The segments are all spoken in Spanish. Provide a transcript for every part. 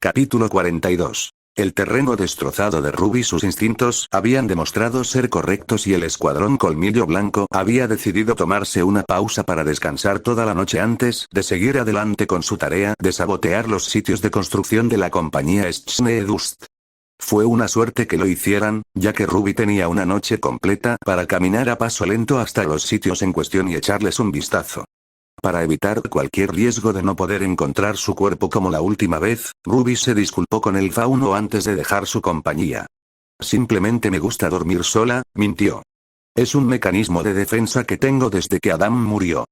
Capítulo 42. El terreno destrozado de Ruby. Sus instintos habían demostrado ser correctos y el escuadrón Colmillo Blanco había decidido tomarse una pausa para descansar toda la noche antes de seguir adelante con su tarea de sabotear los sitios de construcción de la compañía Schneedust. Fue una suerte que lo hicieran, ya que Ruby tenía una noche completa para caminar a paso lento hasta los sitios en cuestión y echarles un vistazo. Para evitar cualquier riesgo de no poder encontrar su cuerpo como la última vez, Ruby se disculpó con el fauno antes de dejar su compañía. Simplemente me gusta dormir sola, mintió. Es un mecanismo de defensa que tengo desde que Adam murió.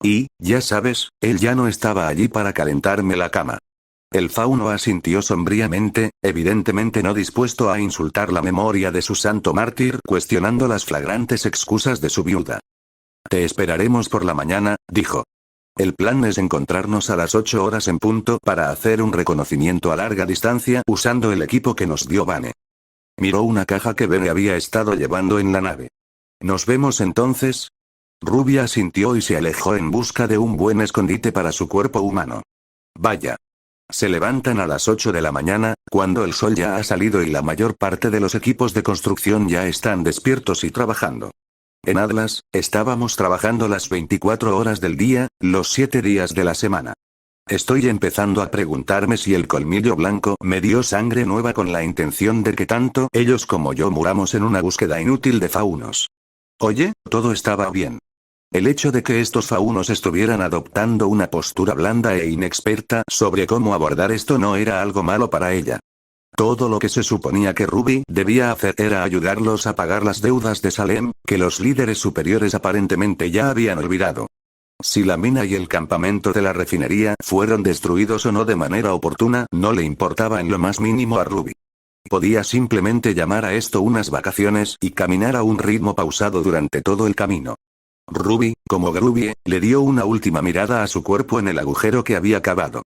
Y, ya sabes, él ya no estaba allí para calentarme la cama. El fauno asintió sombríamente, evidentemente no dispuesto a insultar la memoria de su santo mártir, cuestionando las flagrantes excusas de su viuda. Te esperaremos por la mañana, dijo. El plan es encontrarnos a las 8 horas en punto para hacer un reconocimiento a larga distancia usando el equipo que nos dio Vane. Miró una caja que Vane había estado llevando en la nave. ¿Nos vemos entonces? Ruby asintió y se alejó en busca de un buen escondite para su cuerpo humano. Vaya. Se levantan a las 8 de la mañana, cuando el sol ya ha salido y la mayor parte de los equipos de construcción ya están despiertos y trabajando. En Atlas, estábamos trabajando las 24 horas del día, los 7 días de la semana. Estoy empezando a preguntarme si el Colmillo Blanco me dio sangre nueva con la intención de que tanto ellos como yo muramos en una búsqueda inútil de faunos. Oye, todo estaba bien. El hecho de que estos faunos estuvieran adoptando una postura blanda e inexperta sobre cómo abordar esto no era algo malo para ella. Todo lo que se suponía que Ruby debía hacer era ayudarlos a pagar las deudas de Salem, que los líderes superiores aparentemente ya habían olvidado. Si la mina y el campamento de la refinería fueron destruidos o no de manera oportuna, no le importaba en lo más mínimo a Ruby. Podía simplemente llamar a esto unas vacaciones y caminar a un ritmo pausado durante todo el camino. Ruby, como Grubie, le dio una última mirada a su cuerpo en el agujero que había cavado.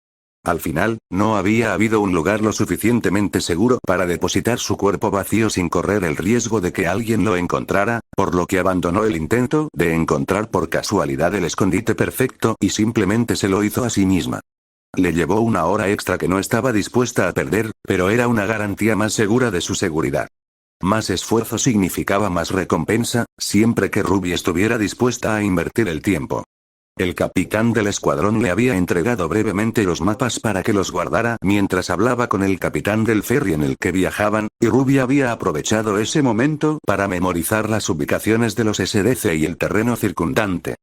Al final, no había habido un lugar lo suficientemente seguro para depositar su cuerpo vacío sin correr el riesgo de que alguien lo encontrara, por lo que abandonó el intento de encontrar por casualidad el escondite perfecto y simplemente se lo hizo a sí misma. Le llevó una hora extra que no estaba dispuesta a perder, pero era una garantía más segura de su seguridad. Más esfuerzo significaba más recompensa, siempre que Ruby estuviera dispuesta a invertir el tiempo. El capitán del escuadrón le había entregado brevemente los mapas para que los guardara mientras hablaba con el capitán del ferry en el que viajaban, y Ruby había aprovechado ese momento para memorizar las ubicaciones de los SDC y el terreno circundante.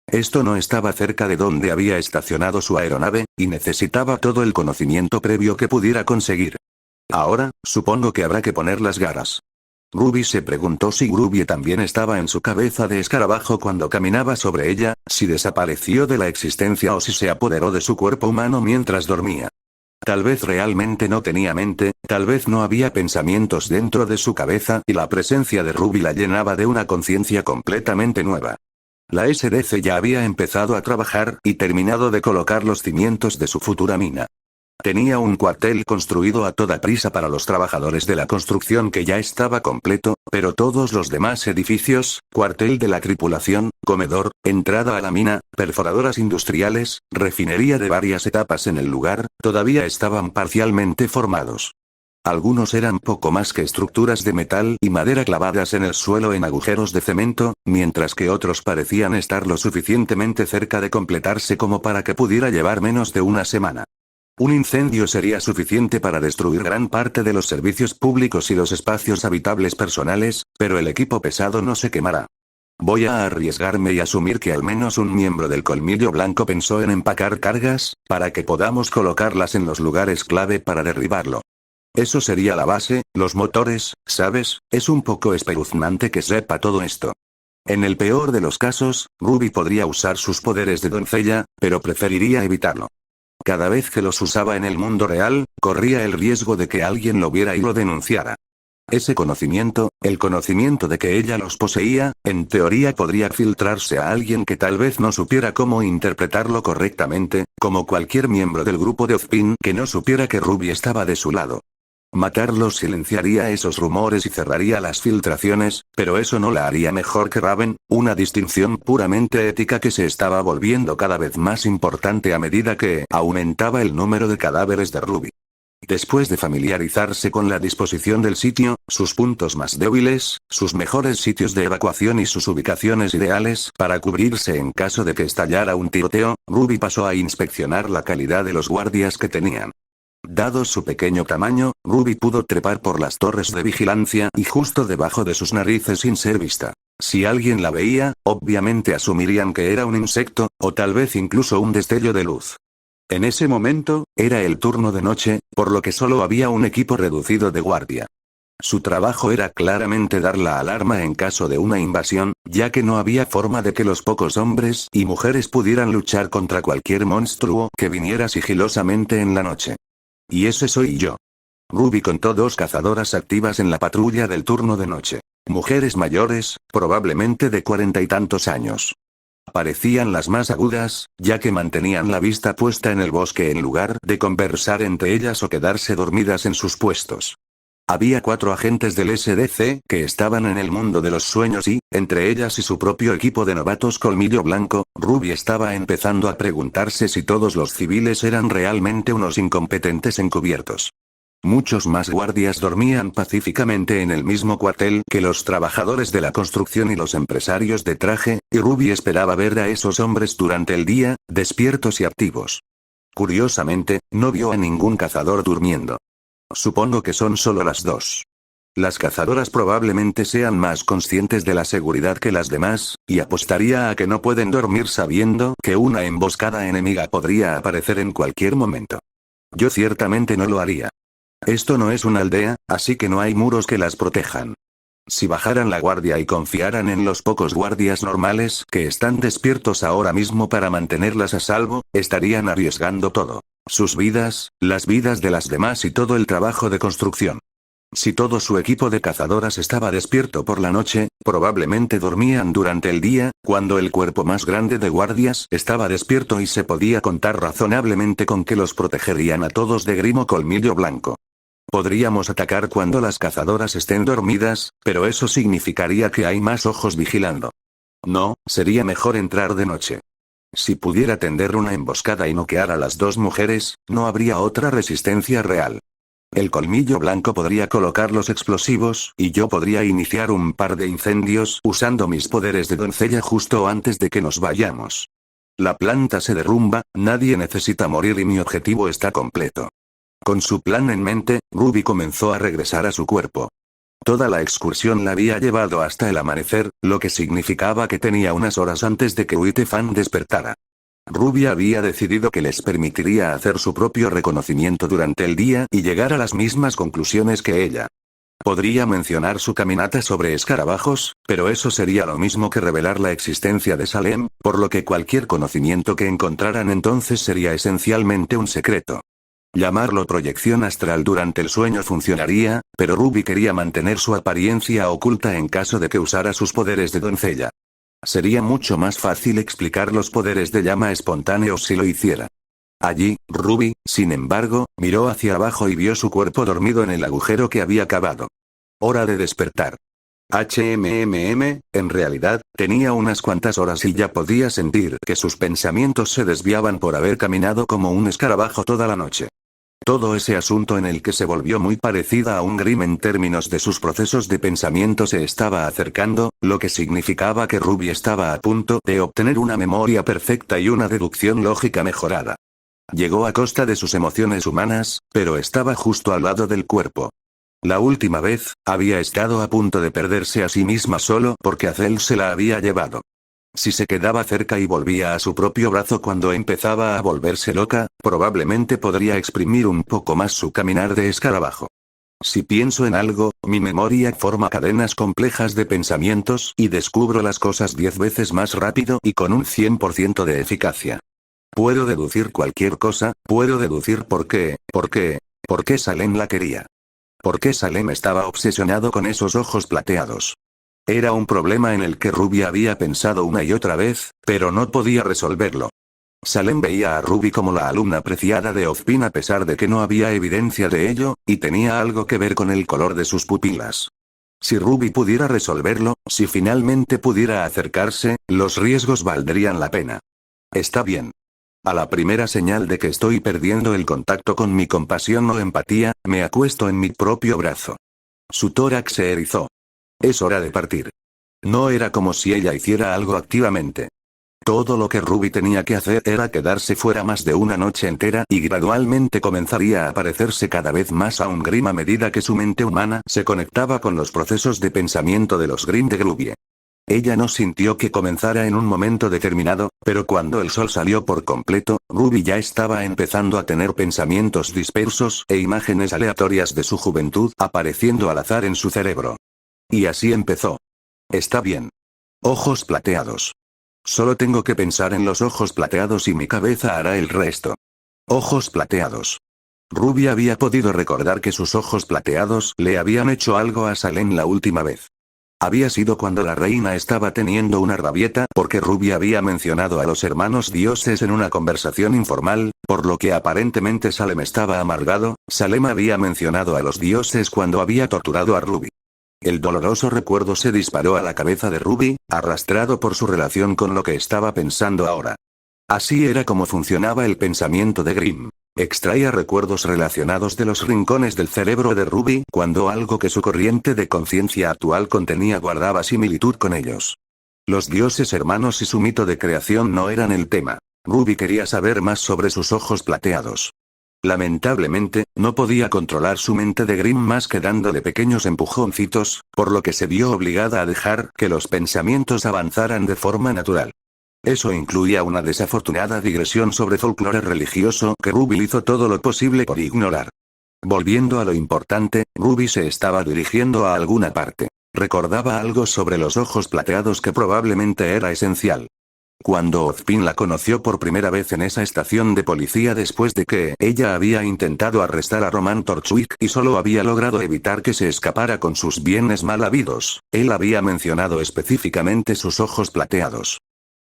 Esto no estaba cerca de donde había estacionado su aeronave, y necesitaba todo el conocimiento previo que pudiera conseguir. Ahora, supongo que habrá que poner las garras. Ruby se preguntó si Grubie también estaba en su cabeza de escarabajo cuando caminaba sobre ella, si desapareció de la existencia o si se apoderó de su cuerpo humano mientras dormía. Tal vez realmente no tenía mente, tal vez no había pensamientos dentro de su cabeza y la presencia de Ruby la llenaba de una conciencia completamente nueva. La SDC ya había empezado a trabajar y terminado de colocar los cimientos de su futura mina. Tenía un cuartel construido a toda prisa para los trabajadores de la construcción que ya estaba completo, pero todos los demás edificios, cuartel de la tripulación, comedor, entrada a la mina, perforadoras industriales, refinería de varias etapas en el lugar, todavía estaban parcialmente formados. Algunos eran poco más que estructuras de metal y madera clavadas en el suelo en agujeros de cemento, mientras que otros parecían estar lo suficientemente cerca de completarse como para que pudiera llevar menos de una semana. Un incendio sería suficiente para destruir gran parte de los servicios públicos y los espacios habitables personales, pero el equipo pesado no se quemará. Voy a arriesgarme y asumir que al menos un miembro del Colmillo Blanco pensó en empacar cargas, para que podamos colocarlas en los lugares clave para derribarlo. Eso sería la base, los motores, ¿sabes? Es un poco espeluznante que sepa todo esto. En el peor de los casos, Ruby podría usar sus poderes de doncella, pero preferiría evitarlo. Cada vez que los usaba en el mundo real, corría el riesgo de que alguien lo viera y lo denunciara. Ese conocimiento, el conocimiento de que ella los poseía, en teoría podría filtrarse a alguien que tal vez no supiera cómo interpretarlo correctamente, como cualquier miembro del grupo de Ozpin que no supiera que Ruby estaba de su lado. Matarlos silenciaría esos rumores y cerraría las filtraciones, pero eso no la haría mejor que Raven, una distinción puramente ética que se estaba volviendo cada vez más importante a medida que aumentaba el número de cadáveres de Ruby. Después de familiarizarse con la disposición del sitio, sus puntos más débiles, sus mejores sitios de evacuación y sus ubicaciones ideales para cubrirse en caso de que estallara un tiroteo, Ruby pasó a inspeccionar la calidad de los guardias que tenían. Dado su pequeño tamaño, Ruby pudo trepar por las torres de vigilancia y justo debajo de sus narices sin ser vista. Si alguien la veía, obviamente asumirían que era un insecto, o tal vez incluso un destello de luz. En ese momento, era el turno de noche, por lo que solo había un equipo reducido de guardia. Su trabajo era claramente dar la alarma en caso de una invasión, ya que no había forma de que los pocos hombres y mujeres pudieran luchar contra cualquier monstruo que viniera sigilosamente en la noche. Y ese soy yo. Ruby contó 2 cazadoras activas en la patrulla del turno de noche. Mujeres mayores, probablemente de 40 y tantos años. Parecían las más agudas, ya que mantenían la vista puesta en el bosque en lugar de conversar entre ellas o quedarse dormidas en sus puestos. Había 4 agentes del SDC que estaban en el mundo de los sueños y, entre ellas y su propio equipo de novatos Colmillo Blanco, Ruby estaba empezando a preguntarse si todos los civiles eran realmente unos incompetentes encubiertos. Muchos más guardias dormían pacíficamente en el mismo cuartel que los trabajadores de la construcción y los empresarios de traje, y Ruby esperaba ver a esos hombres durante el día, despiertos y activos. Curiosamente, no vio a ningún cazador durmiendo. Supongo que son solo las 2. Las cazadoras probablemente sean más conscientes de la seguridad que las demás, y apostaría a que no pueden dormir sabiendo que una emboscada enemiga podría aparecer en cualquier momento. Yo ciertamente no lo haría. Esto no es una aldea, así que no hay muros que las protejan. Si bajaran la guardia y confiaran en los pocos guardias normales que están despiertos ahora mismo para mantenerlas a salvo, estarían arriesgando todo. Sus vidas, las vidas de las demás y todo el trabajo de construcción. Si todo su equipo de cazadoras estaba despierto por la noche, probablemente dormían durante el día, cuando el cuerpo más grande de guardias estaba despierto y se podía contar razonablemente con que los protegerían a todos de Grimo Colmillo Blanco. Podríamos atacar cuando las cazadoras estén dormidas, pero eso significaría que hay más ojos vigilando. No, sería mejor entrar de noche. Si pudiera tender una emboscada y noquear a las 2 mujeres, no habría otra resistencia real. El Colmillo Blanco podría colocar los explosivos, y yo podría iniciar un par de incendios usando mis poderes de doncella justo antes de que nos vayamos. La planta se derrumba, nadie necesita morir y mi objetivo está completo. Con su plan en mente, Ruby comenzó a regresar a su cuerpo. Toda la excursión la había llevado hasta el amanecer, lo que significaba que tenía unas horas antes de que Uitefan despertara. Ruby había decidido que les permitiría hacer su propio reconocimiento durante el día y llegar a las mismas conclusiones que ella. Podría mencionar su caminata sobre escarabajos, pero eso sería lo mismo que revelar la existencia de Salem, por lo que cualquier conocimiento que encontraran entonces sería esencialmente un secreto. Llamarlo proyección astral durante el sueño funcionaría, pero Ruby quería mantener su apariencia oculta en caso de que usara sus poderes de doncella. Sería mucho más fácil explicar los poderes de llama espontáneos si lo hiciera. Allí, Ruby, sin embargo, miró hacia abajo y vio su cuerpo dormido en el agujero que había cavado. Hora de despertar. En realidad, tenía unas cuantas horas y ya podía sentir que sus pensamientos se desviaban por haber caminado como un escarabajo toda la noche. Todo ese asunto en el que se volvió muy parecida a un Grimm en términos de sus procesos de pensamiento se estaba acercando, lo que significaba que Ruby estaba a punto de obtener una memoria perfecta y una deducción lógica mejorada. Llegó a costa de sus emociones humanas, pero estaba justo al lado del cuerpo. La última vez, había estado a punto de perderse a sí misma solo porque Azel se la había llevado. Si se quedaba cerca y volvía a su propio brazo cuando empezaba a volverse loca, probablemente podría exprimir un poco más su caminar de escarabajo. Si pienso en algo, mi memoria forma cadenas complejas de pensamientos y descubro las cosas 10 veces más rápido y con un 100% de eficacia. Puedo deducir cualquier cosa, puedo deducir por qué Salem la quería. ¿Por qué Salem estaba obsesionado con esos ojos plateados? Era un problema en el que Ruby había pensado una y otra vez, pero no podía resolverlo. Salem veía a Ruby como la alumna preciada de Ozpin a pesar de que no había evidencia de ello, y tenía algo que ver con el color de sus pupilas. Si Ruby pudiera resolverlo, si finalmente pudiera acercarse, los riesgos valdrían la pena. Está bien. A la primera señal de que estoy perdiendo el contacto con mi compasión o empatía, me acuesto en mi propio brazo. Su tórax se erizó. Es hora de partir. No era como si ella hiciera algo activamente. Todo lo que Ruby tenía que hacer era quedarse fuera más de una noche entera y gradualmente comenzaría a parecerse cada vez más a un Grimm a medida que su mente humana se conectaba con los procesos de pensamiento de los Grimm de Grubie. Ella no sintió que comenzara en un momento determinado, pero cuando el sol salió por completo, Ruby ya estaba empezando a tener pensamientos dispersos e imágenes aleatorias de su juventud apareciendo al azar en su cerebro. Y así empezó. Está bien. Ojos plateados. Solo tengo que pensar en los ojos plateados y mi cabeza hará el resto. Ojos plateados. Ruby había podido recordar que sus ojos plateados le habían hecho algo a Salem la última vez. Había sido cuando la reina estaba teniendo una rabieta porque Ruby había mencionado a los hermanos dioses en una conversación informal, por lo que aparentemente Salem estaba amargado. Salem había mencionado a los dioses cuando había torturado a Ruby. El doloroso recuerdo se disparó a la cabeza de Ruby, arrastrado por su relación con lo que estaba pensando ahora. Así era como funcionaba el pensamiento de Grimm. Extraía recuerdos relacionados de los rincones del cerebro de Ruby cuando algo que su corriente de conciencia actual contenía guardaba similitud con ellos. Los dioses hermanos y su mito de creación no eran el tema. Ruby quería saber más sobre sus ojos plateados. Lamentablemente, no podía controlar su mente de Grimm más que dándole pequeños empujoncitos, por lo que se vio obligada a dejar que los pensamientos avanzaran de forma natural. Eso incluía una desafortunada digresión sobre folclore religioso que Ruby hizo todo lo posible por ignorar. Volviendo a lo importante, Ruby se estaba dirigiendo a alguna parte. Recordaba algo sobre los ojos plateados que probablemente era esencial. Cuando Ozpin la conoció por primera vez en esa estación de policía después de que ella había intentado arrestar a Roman Torchwick y solo había logrado evitar que se escapara con sus bienes mal habidos, él había mencionado específicamente sus ojos plateados.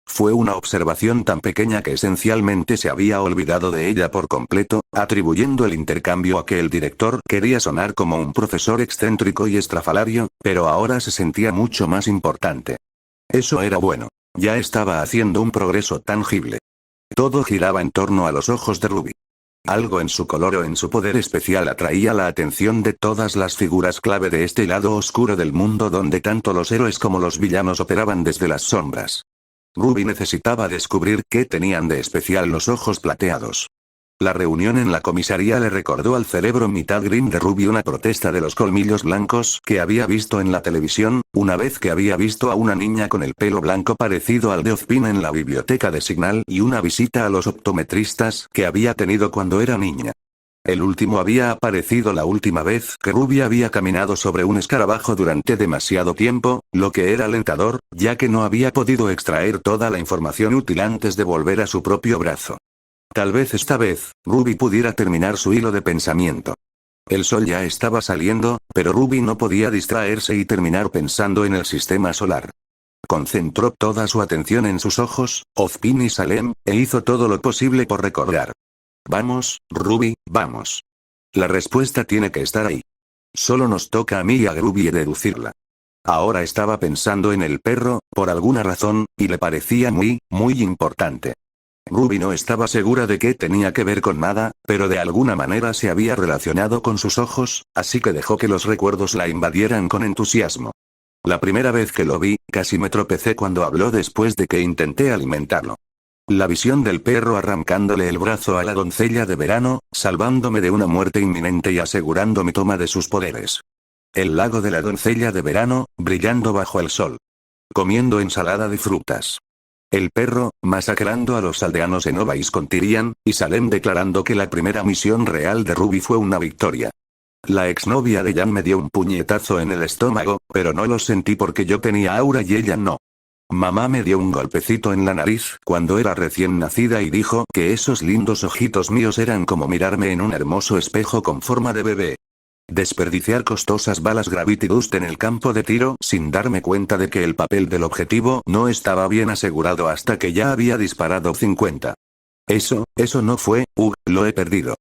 Fue una observación tan pequeña que esencialmente se había olvidado de ella por completo, atribuyendo el intercambio a que el director quería sonar como un profesor excéntrico y estrafalario, pero ahora se sentía mucho más importante. Eso era bueno. Ya estaba haciendo un progreso tangible. Todo giraba en torno a los ojos de Ruby. Algo en su color o en su poder especial atraía la atención de todas las figuras clave de este lado oscuro del mundo donde tanto los héroes como los villanos operaban desde las sombras. Ruby necesitaba descubrir qué tenían de especial los ojos plateados. La reunión en la comisaría le recordó al cerebro mitad Grimm de Ruby una protesta de los colmillos blancos que había visto en la televisión, una vez que había visto a una niña con el pelo blanco parecido al de Ozpin en la biblioteca de Signal y una visita a los optometristas que había tenido cuando era niña. El último había aparecido la última vez que Ruby había caminado sobre un escarabajo durante demasiado tiempo, lo que era alentador, ya que no había podido extraer toda la información útil antes de volver a su propio brazo. Tal vez esta vez, Ruby pudiera terminar su hilo de pensamiento. El sol ya estaba saliendo, pero Ruby no podía distraerse y terminar pensando en el sistema solar. Concentró toda su atención en sus ojos, Ozpin y Salem, e hizo todo lo posible por recordar. Vamos, Ruby, vamos. La respuesta tiene que estar ahí. Solo nos toca a mí y a Ruby deducirla. Ahora estaba pensando en el perro, por alguna razón, y le parecía muy, muy importante. Ruby no estaba segura de qué tenía que ver con nada, pero de alguna manera se había relacionado con sus ojos, así que dejó que los recuerdos la invadieran con entusiasmo. La primera vez que lo vi, casi me tropecé cuando habló después de que intenté alimentarlo. La visión del perro arrancándole el brazo a la doncella de verano, salvándome de una muerte inminente y asegurando mi toma de sus poderes. El lago de la doncella de verano, brillando bajo el sol. Comiendo ensalada de frutas. El perro, masacrando a los aldeanos en Ovais con Tyrian, y Salem declarando que la primera misión real de Ruby fue una victoria. La exnovia de Jan me dio un puñetazo en el estómago, pero no lo sentí porque yo tenía aura y ella no. Mamá me dio un golpecito en la nariz cuando era recién nacida y dijo que esos lindos ojitos míos eran como mirarme en un hermoso espejo con forma de bebé. Desperdiciar costosas balas Gravity Dust en el campo de tiro sin darme cuenta de que el papel del objetivo no estaba bien asegurado hasta que ya había disparado 50. Eso no fue, lo he perdido.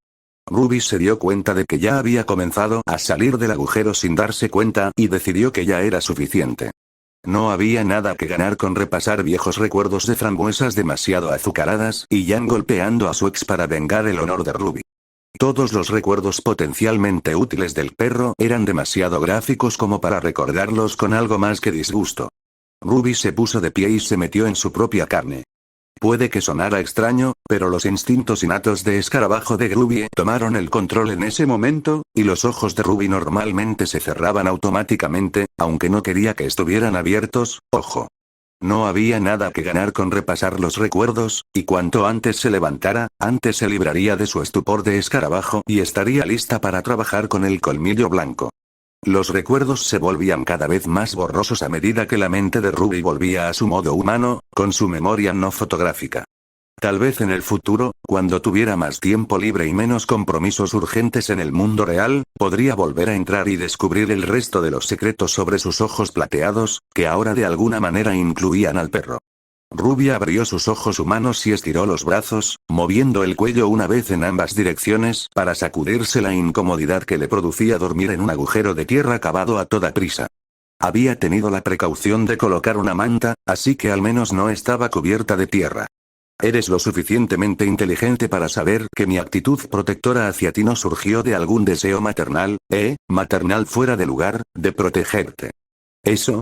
Ruby se dio cuenta de que ya había comenzado a salir del agujero sin darse cuenta y decidió que ya era suficiente. No había nada que ganar con repasar viejos recuerdos de frambuesas demasiado azucaradas y Jan golpeando a su ex para vengar el honor de Ruby. Todos los recuerdos potencialmente útiles del perro eran demasiado gráficos como para recordarlos con algo más que disgusto. Ruby se puso de pie y se metió en su propia carne. Puede que sonara extraño, pero los instintos innatos de escarabajo de Ruby tomaron el control en ese momento, y los ojos de Ruby normalmente se cerraban automáticamente, aunque no quería que estuvieran abiertos, ojo. No había nada que ganar con repasar los recuerdos, y cuanto antes se levantara, antes se libraría de su estupor de escarabajo y estaría lista para trabajar con el colmillo blanco. Los recuerdos se volvían cada vez más borrosos a medida que la mente de Ruby volvía a su modo humano, con su memoria no fotográfica. Tal vez en el futuro, cuando tuviera más tiempo libre y menos compromisos urgentes en el mundo real, podría volver a entrar y descubrir el resto de los secretos sobre sus ojos plateados, que ahora de alguna manera incluían al perro. Ruby abrió sus ojos humanos y estiró los brazos, moviendo el cuello una vez en ambas direcciones para sacudirse la incomodidad que le producía dormir en un agujero de tierra cavado a toda prisa. Había tenido la precaución de colocar una manta, así que al menos no estaba cubierta de tierra. Eres lo suficientemente inteligente para saber que mi actitud protectora hacia ti no surgió de algún deseo maternal, maternal fuera de lugar, de protegerte. Eso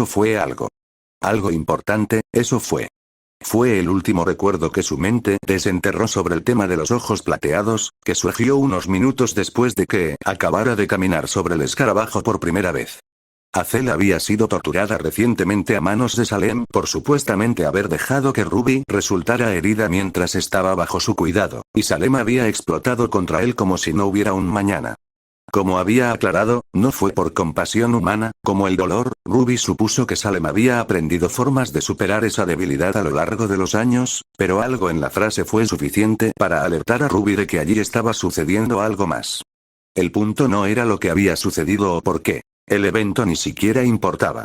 fue algo. Algo importante, eso fue. Fue el último recuerdo que su mente desenterró sobre el tema de los ojos plateados, que surgió unos minutos después de que acabara de caminar sobre el escarabajo por primera vez. Azel había sido torturada recientemente a manos de Salem por supuestamente haber dejado que Ruby resultara herida mientras estaba bajo su cuidado, y Salem había explotado contra él como si no hubiera un mañana. Como había aclarado, no fue por compasión humana, como el dolor. Ruby supuso que Salem había aprendido formas de superar esa debilidad a lo largo de los años, pero algo en la frase fue suficiente para alertar a Ruby de que allí estaba sucediendo algo más. El punto no era lo que había sucedido o por qué. El evento ni siquiera importaba.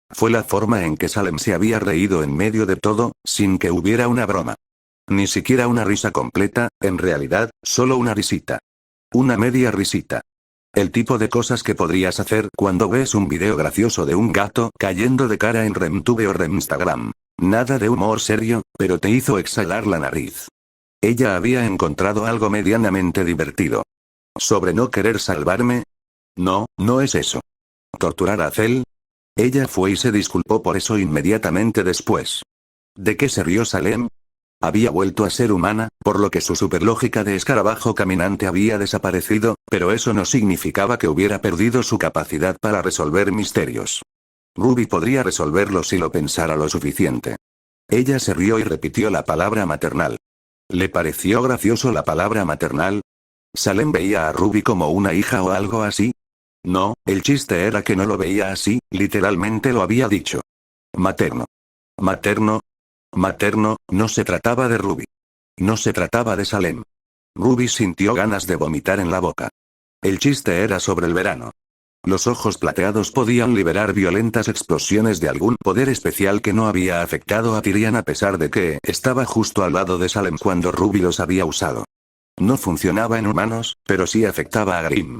Fue la forma en que Salem se había reído en medio de todo, sin que hubiera una broma. Ni siquiera una risa completa, en realidad, solo una risita. Una media risita. El tipo de cosas que podrías hacer cuando ves un video gracioso de un gato cayendo de cara en RemTube o Remstagram. Nada de humor serio, pero te hizo exhalar la nariz. Ella había encontrado algo medianamente divertido. ¿Sobre no querer salvarme? No, no es eso. ¿Torturar a Azel? Ella fue y se disculpó por eso inmediatamente después. ¿De qué se rió Salem? Había vuelto a ser humana, por lo que su superlógica de escarabajo caminante había desaparecido, pero eso no significaba que hubiera perdido su capacidad para resolver misterios. Ruby podría resolverlo si lo pensara lo suficiente. Ella se rió y repitió la palabra maternal. ¿Le pareció gracioso la palabra maternal? ¿Salem veía a Ruby como una hija o algo así? No, el chiste era que no lo veía así, literalmente lo había dicho. Materno. Materno. Materno, no se trataba de Ruby. No se trataba de Salem. Ruby sintió ganas de vomitar en la boca. El chiste era sobre el verano. Los ojos plateados podían liberar violentas explosiones de algún poder especial que no había afectado a Tyrian a pesar de que estaba justo al lado de Salem cuando Ruby los había usado. No funcionaba en humanos, pero sí afectaba a Grimm.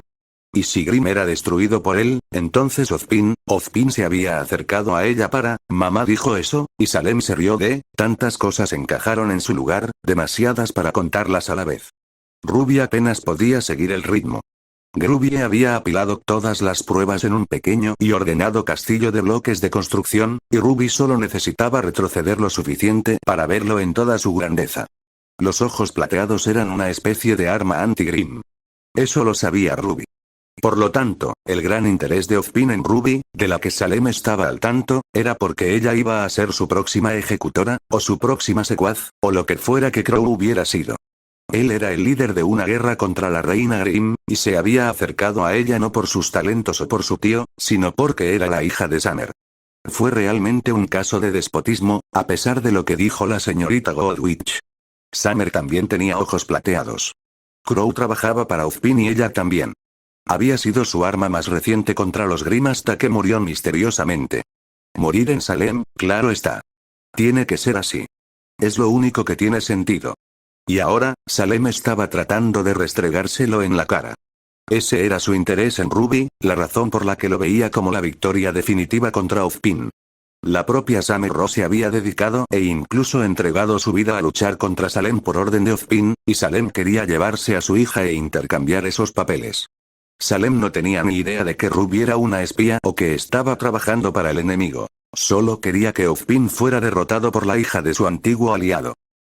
Y si Grimm era destruido por él, entonces Ozpin se había acercado a ella para, mamá dijo eso, y Salem se rió tantas cosas encajaron en su lugar, demasiadas para contarlas a la vez. Ruby apenas podía seguir el ritmo. Ruby había apilado todas las pruebas en un pequeño y ordenado castillo de bloques de construcción, y Ruby solo necesitaba retroceder lo suficiente para verlo en toda su grandeza. Los ojos plateados eran una especie de arma anti-Grimm. Eso lo sabía Ruby. Por lo tanto, el gran interés de Ozpin en Ruby, de la que Salem estaba al tanto, era porque ella iba a ser su próxima ejecutora, o su próxima secuaz, o lo que fuera que Crow hubiera sido. Él era el líder de una guerra contra la reina Grimm, y se había acercado a ella no por sus talentos o por su tío, sino porque era la hija de Summer. Fue realmente un caso de despotismo, a pesar de lo que dijo la señorita Goldwitch. Summer también tenía ojos plateados. Crow trabajaba para Ozpin y ella también. Había sido su arma más reciente contra los Grimm hasta que murió misteriosamente. Morir en Salem, claro está. Tiene que ser así. Es lo único que tiene sentido. Y ahora, Salem estaba tratando de restregárselo en la cara. Ese era su interés en Ruby, la razón por la que lo veía como la victoria definitiva contra Ozpin. La propia Sammy-Ro se había dedicado e incluso entregado su vida a luchar contra Salem por orden de Ozpin, y Salem quería llevarse a su hija e intercambiar esos papeles. Salem no tenía ni idea de que Ruby era una espía o que estaba trabajando para el enemigo. Solo quería que Ozpin fuera derrotado por la hija de su antiguo aliado.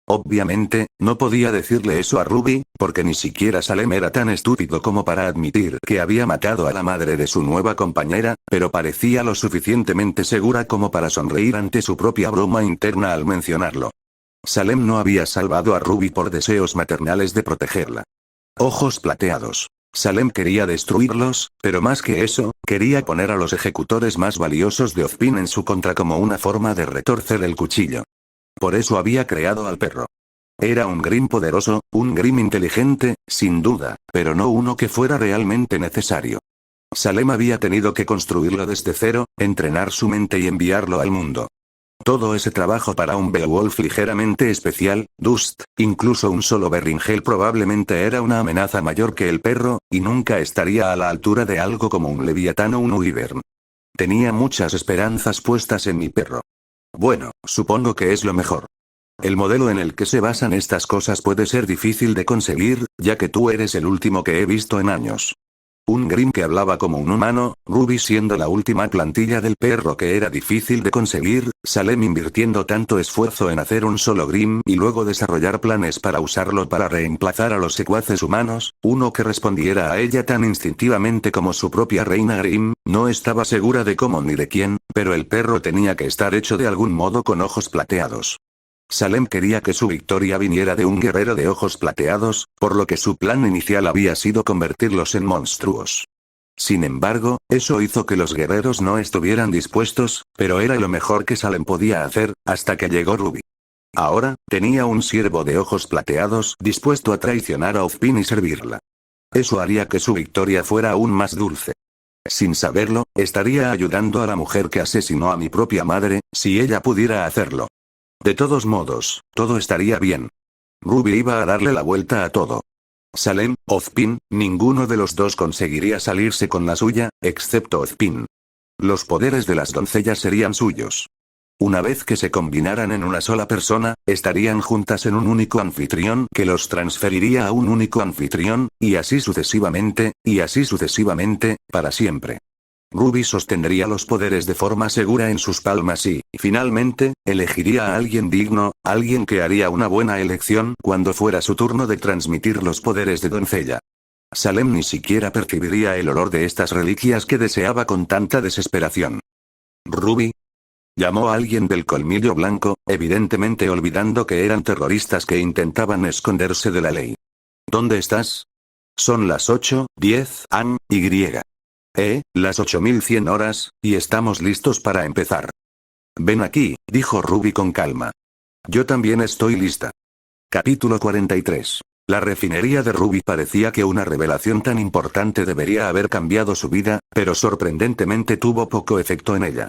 Obviamente, no podía decirle eso a Ruby, porque ni siquiera Salem era tan estúpido como para admitir que había matado a la madre de su nueva compañera, pero parecía lo suficientemente segura como para sonreír ante su propia broma interna al mencionarlo. Salem no había salvado a Ruby por deseos maternales de protegerla. Ojos plateados. Salem quería destruirlos, pero más que eso, quería poner a los ejecutores más valiosos de Ozpin en su contra como una forma de retorcer el cuchillo. Por eso había creado al perro. Era un Grimm poderoso, un Grimm inteligente, sin duda, pero no uno que fuera realmente necesario. Salem había tenido que construirlo desde cero, entrenar su mente y enviarlo al mundo. Todo ese trabajo para un Beowulf ligeramente especial, Dust, incluso un solo Berringel probablemente era una amenaza mayor que el perro, y nunca estaría a la altura de algo como un Leviatán o un Wyvern. Tenía muchas esperanzas puestas en mi perro. Bueno, supongo que es lo mejor. El modelo en el que se basan estas cosas puede ser difícil de conseguir, ya que tú eres el último que he visto en años. Un Grimm que hablaba como un humano, Ruby siendo la última plantilla del perro que era difícil de conseguir, Salem invirtiendo tanto esfuerzo en hacer un solo Grimm y luego desarrollar planes para usarlo para reemplazar a los secuaces humanos, uno que respondiera a ella tan instintivamente como su propia reina Grimm, no estaba segura de cómo ni de quién, pero el perro tenía que estar hecho de algún modo con ojos plateados. Salem quería que su victoria viniera de un guerrero de ojos plateados, por lo que su plan inicial había sido convertirlos en monstruos. Sin embargo, eso hizo que los guerreros no estuvieran dispuestos, pero era lo mejor que Salem podía hacer, hasta que llegó Ruby. Ahora, tenía un siervo de ojos plateados dispuesto a traicionar a Ozpin y servirla. Eso haría que su victoria fuera aún más dulce. Sin saberlo, estaría ayudando a la mujer que asesinó a mi propia madre, si ella pudiera hacerlo. De todos modos, todo estaría bien. Ruby iba a darle la vuelta a todo. Salem, Ozpin, ninguno de los dos conseguiría salirse con la suya, excepto Ozpin. Los poderes de las doncellas serían suyos. Una vez que se combinaran en una sola persona, estarían juntas en un único anfitrión que los transferiría a un único anfitrión, y así sucesivamente, para siempre. Ruby sostendría los poderes de forma segura en sus palmas y, finalmente, elegiría a alguien digno, alguien que haría una buena elección cuando fuera su turno de transmitir los poderes de doncella. Salem ni siquiera percibiría el olor de estas reliquias que deseaba con tanta desesperación. Ruby. Llamó a alguien del colmillo blanco, evidentemente olvidando que eran terroristas que intentaban esconderse de la ley. ¿Dónde estás? Son las 8:10 am, y. Las 8100 horas, y estamos listos para empezar. Ven aquí, dijo Ruby con calma. Yo también estoy lista. Capítulo 43. La refinería de Ruby parecía que una revelación tan importante debería haber cambiado su vida, pero sorprendentemente tuvo poco efecto en ella.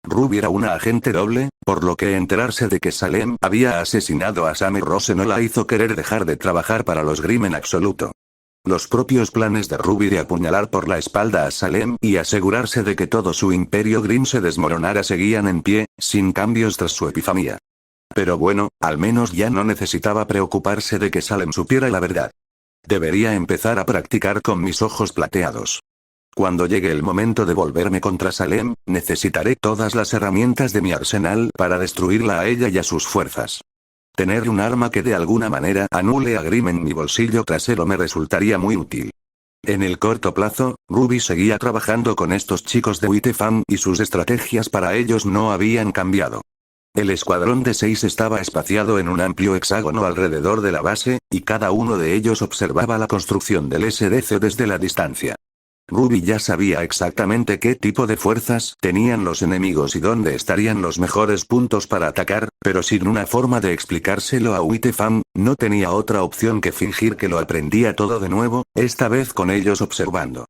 Ruby era una agente doble, por lo que enterarse de que Salem había asesinado a Sammy Rose no la hizo querer dejar de trabajar para los Grimm en absoluto. Los propios planes de Ruby de apuñalar por la espalda a Salem y asegurarse de que todo su imperio Grimm se desmoronara seguían en pie, sin cambios tras su epifanía. Pero bueno, al menos ya no necesitaba preocuparse de que Salem supiera la verdad. Debería empezar a practicar con mis ojos plateados. Cuando llegue el momento de volverme contra Salem, necesitaré todas las herramientas de mi arsenal para destruirla a ella y a sus fuerzas. Tener un arma que de alguna manera anule a Grimm en mi bolsillo trasero me resultaría muy útil. En el corto plazo, Ruby seguía trabajando con estos chicos de Witefam y sus estrategias para ellos no habían cambiado. El escuadrón de 6 estaba espaciado en un amplio hexágono alrededor de la base, y cada uno de ellos observaba la construcción del SDC desde la distancia. Ruby ya sabía exactamente qué tipo de fuerzas tenían los enemigos y dónde estarían los mejores puntos para atacar, pero sin una forma de explicárselo a Witefam, no tenía otra opción que fingir que lo aprendía todo de nuevo, esta vez con ellos observando.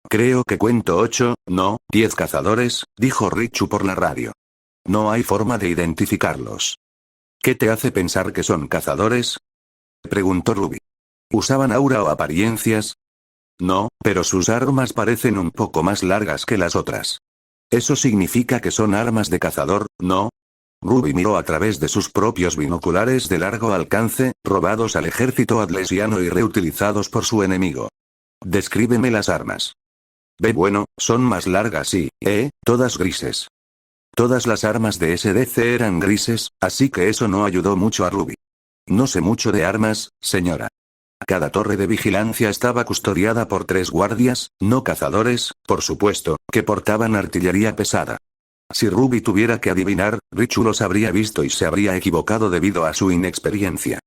Creo que cuento 8, no, 10 cazadores, dijo Richu por la radio. No hay forma de identificarlos. ¿Qué te hace pensar que son cazadores? Preguntó Ruby. ¿Usaban aura o apariencias? No, pero sus armas parecen un poco más largas que las otras. Eso significa que son armas de cazador, ¿no? Ruby miró a través de sus propios binoculares de largo alcance, robados al ejército atlesiano y reutilizados por su enemigo. Descríbeme las armas. Bueno, son más largas y, todas grises. Todas las armas de SDC eran grises, así que eso no ayudó mucho a Ruby. No sé mucho de armas, señora. Cada torre de vigilancia estaba custodiada por 3 guardias, no cazadores, por supuesto, que portaban artillería pesada. Si Ruby tuviera que adivinar, Richu los habría visto y se habría equivocado debido a su inexperiencia.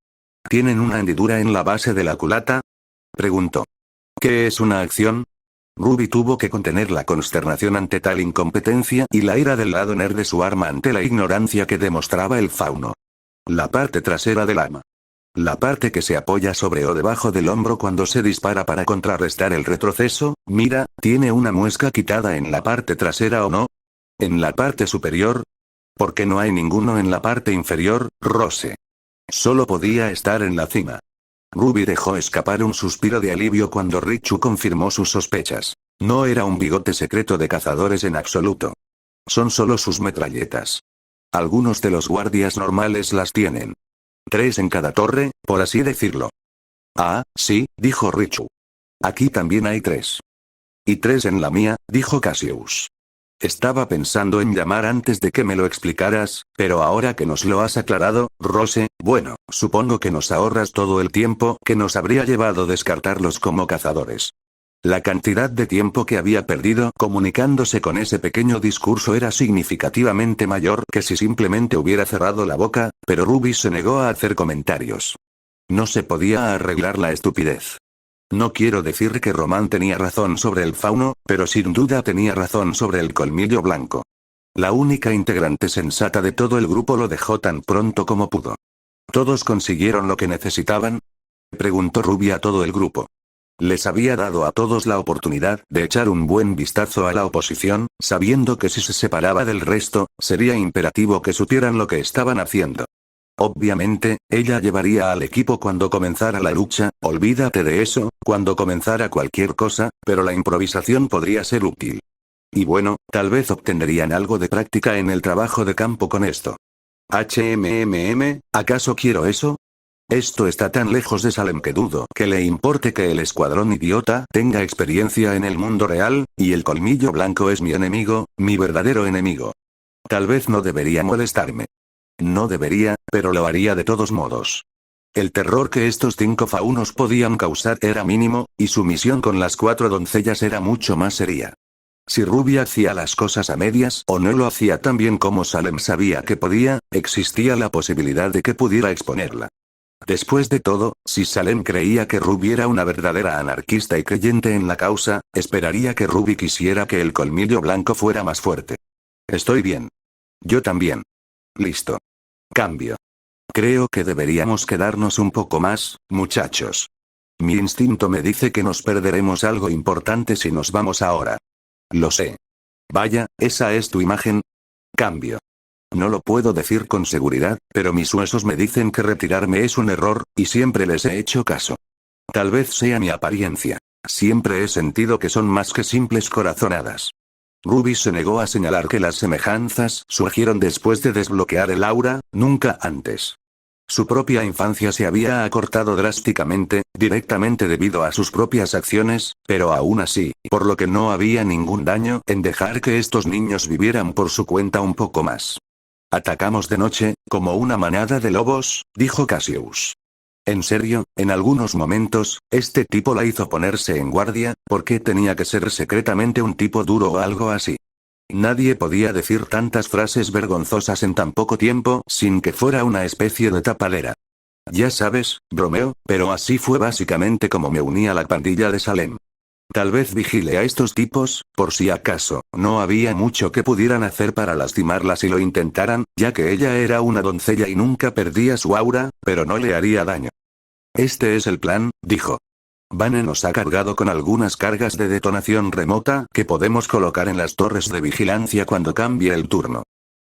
¿Tienen una hendidura en la base de la culata? Preguntó. ¿Qué es una acción? Ruby tuvo que contener la consternación ante tal incompetencia y la ira del lado nerd de su arma ante la ignorancia que demostraba el fauno. La parte trasera del arma. La parte que se apoya sobre o debajo del hombro cuando se dispara para contrarrestar el retroceso, mira, ¿tiene una muesca quitada en la parte trasera o no? ¿En la parte superior? ¿Por qué no hay ninguno en la parte inferior, Rose? Solo podía estar en la cima. Ruby dejó escapar un suspiro de alivio cuando Richu confirmó sus sospechas. No era un bigote secreto de cazadores en absoluto. Son solo sus metralletas. Algunos de los guardias normales las tienen. 3 en cada torre, por así decirlo. Ah, sí, dijo Richu. Aquí también hay 3. Y 3 en la mía, dijo Cassius. Estaba pensando en llamar antes de que me lo explicaras, pero ahora que nos lo has aclarado, Rose, bueno, supongo que nos ahorras todo el tiempo que nos habría llevado descartarlos como cazadores. La cantidad de tiempo que había perdido comunicándose con ese pequeño discurso era significativamente mayor que si simplemente hubiera cerrado la boca, pero Ruby se negó a hacer comentarios. No se podía arreglar la estupidez. No quiero decir que Román tenía razón sobre el fauno, pero sin duda tenía razón sobre el colmillo blanco. La única integrante sensata de todo el grupo lo dejó tan pronto como pudo. ¿Todos consiguieron lo que necesitaban? Preguntó Ruby a todo el grupo. Les había dado a todos la oportunidad de echar un buen vistazo a la oposición, sabiendo que si se separaba del resto, sería imperativo que supieran lo que estaban haciendo. Obviamente, ella llevaría al equipo cuando comenzara la lucha, olvídate de eso, cuando comenzara cualquier cosa, pero la improvisación podría ser útil. Y bueno, tal vez obtendrían algo de práctica en el trabajo de campo con esto. ¿Acaso quiero eso? Esto está tan lejos de Salem que dudo que le importe que el escuadrón idiota tenga experiencia en el mundo real, y el colmillo blanco es mi enemigo, mi verdadero enemigo. Tal vez no debería molestarme. No debería, pero lo haría de todos modos. El terror que estos 5 faunos podían causar era mínimo, y su misión con las 4 doncellas era mucho más seria. Si Ruby hacía las cosas a medias o no lo hacía tan bien como Salem sabía que podía, existía la posibilidad de que pudiera exponerla. Después de todo, si Salem creía que Ruby era una verdadera anarquista y creyente en la causa, esperaría que Ruby quisiera que el colmillo blanco fuera más fuerte. Estoy bien. Yo también. Listo. Cambio. Creo que deberíamos quedarnos un poco más, muchachos. Mi instinto me dice que nos perderemos algo importante si nos vamos ahora. Lo sé. Vaya, ¿esa es tu imagen? Cambio. No lo puedo decir con seguridad, pero mis huesos me dicen que retirarme es un error, y siempre les he hecho caso. Tal vez sea mi apariencia. Siempre he sentido que son más que simples corazonadas. Ruby se negó a señalar que las semejanzas surgieron después de desbloquear el aura, nunca antes. Su propia infancia se había acortado drásticamente, directamente debido a sus propias acciones, pero aún así, por lo que no había ningún daño en dejar que estos niños vivieran por su cuenta un poco más. Atacamos de noche, como una manada de lobos, dijo Cassius. En serio, en algunos momentos, este tipo la hizo ponerse en guardia, porque tenía que ser secretamente un tipo duro o algo así. Nadie podía decir tantas frases vergonzosas en tan poco tiempo sin que fuera una especie de tapadera. Ya sabes, bromeo, pero así fue básicamente como me uní a la pandilla de Salem. Tal vez vigile a estos tipos, por si acaso, no había mucho que pudieran hacer para lastimarla si lo intentaran, ya que ella era una doncella y nunca perdía su aura, pero no le haría daño. Este es el plan, dijo. Vane nos ha cargado con algunas cargas de detonación remota que podemos colocar en las torres de vigilancia cuando cambie el turno.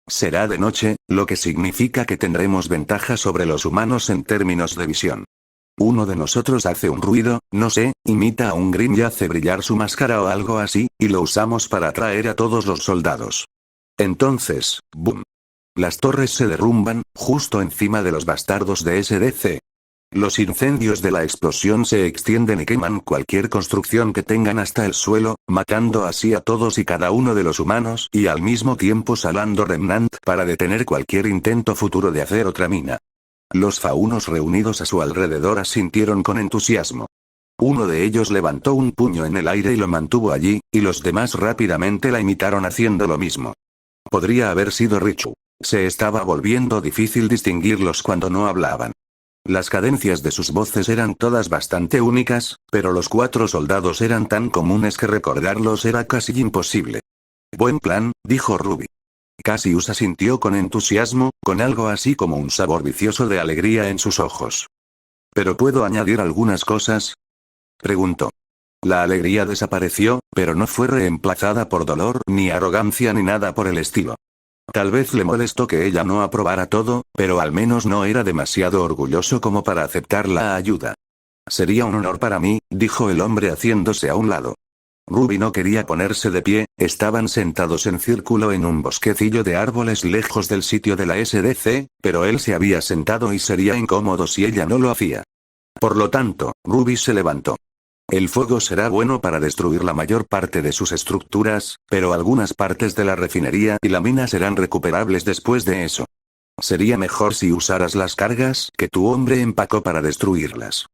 Será de noche, lo que significa que tendremos ventaja sobre los humanos en términos de visión. Uno de nosotros hace un ruido, no sé, imita a un Grimm y hace brillar su máscara o algo así, y lo usamos para atraer a todos los soldados. Entonces, ¡boom! Las torres se derrumban, justo encima de los bastardos de SDC. Los incendios de la explosión se extienden y queman cualquier construcción que tengan hasta el suelo, matando así a todos y cada uno de los humanos y al mismo tiempo salando Remnant para detener cualquier intento futuro de hacer otra mina. Los faunos reunidos a su alrededor asintieron con entusiasmo. Uno de ellos levantó un puño en el aire y lo mantuvo allí, y los demás rápidamente la imitaron haciendo lo mismo. Podría haber sido Richu. Se estaba volviendo difícil distinguirlos cuando no hablaban. Las cadencias de sus voces eran todas bastante únicas, pero los 4 soldados eran tan comunes que recordarlos era casi imposible. Buen plan, dijo Ruby. Cassius asintió con entusiasmo, con algo así como un sabor vicioso de alegría en sus ojos. ¿Pero puedo añadir algunas cosas?, preguntó. La alegría desapareció, pero no fue reemplazada por dolor ni arrogancia ni nada por el estilo. Tal vez le molestó que ella no aprobara todo, pero al menos no era demasiado orgulloso como para aceptar la ayuda. Sería un honor para mí, dijo el hombre haciéndose a un lado. Ruby no quería ponerse de pie, estaban sentados en círculo en un bosquecillo de árboles lejos del sitio de la SDC, pero él se había sentado y sería incómodo si ella no lo hacía. Por lo tanto, Ruby se levantó. El fuego será bueno para destruir la mayor parte de sus estructuras, pero algunas partes de la refinería y la mina serán recuperables después de eso. Sería mejor si usaras las cargas que tu hombre empacó para destruirlas.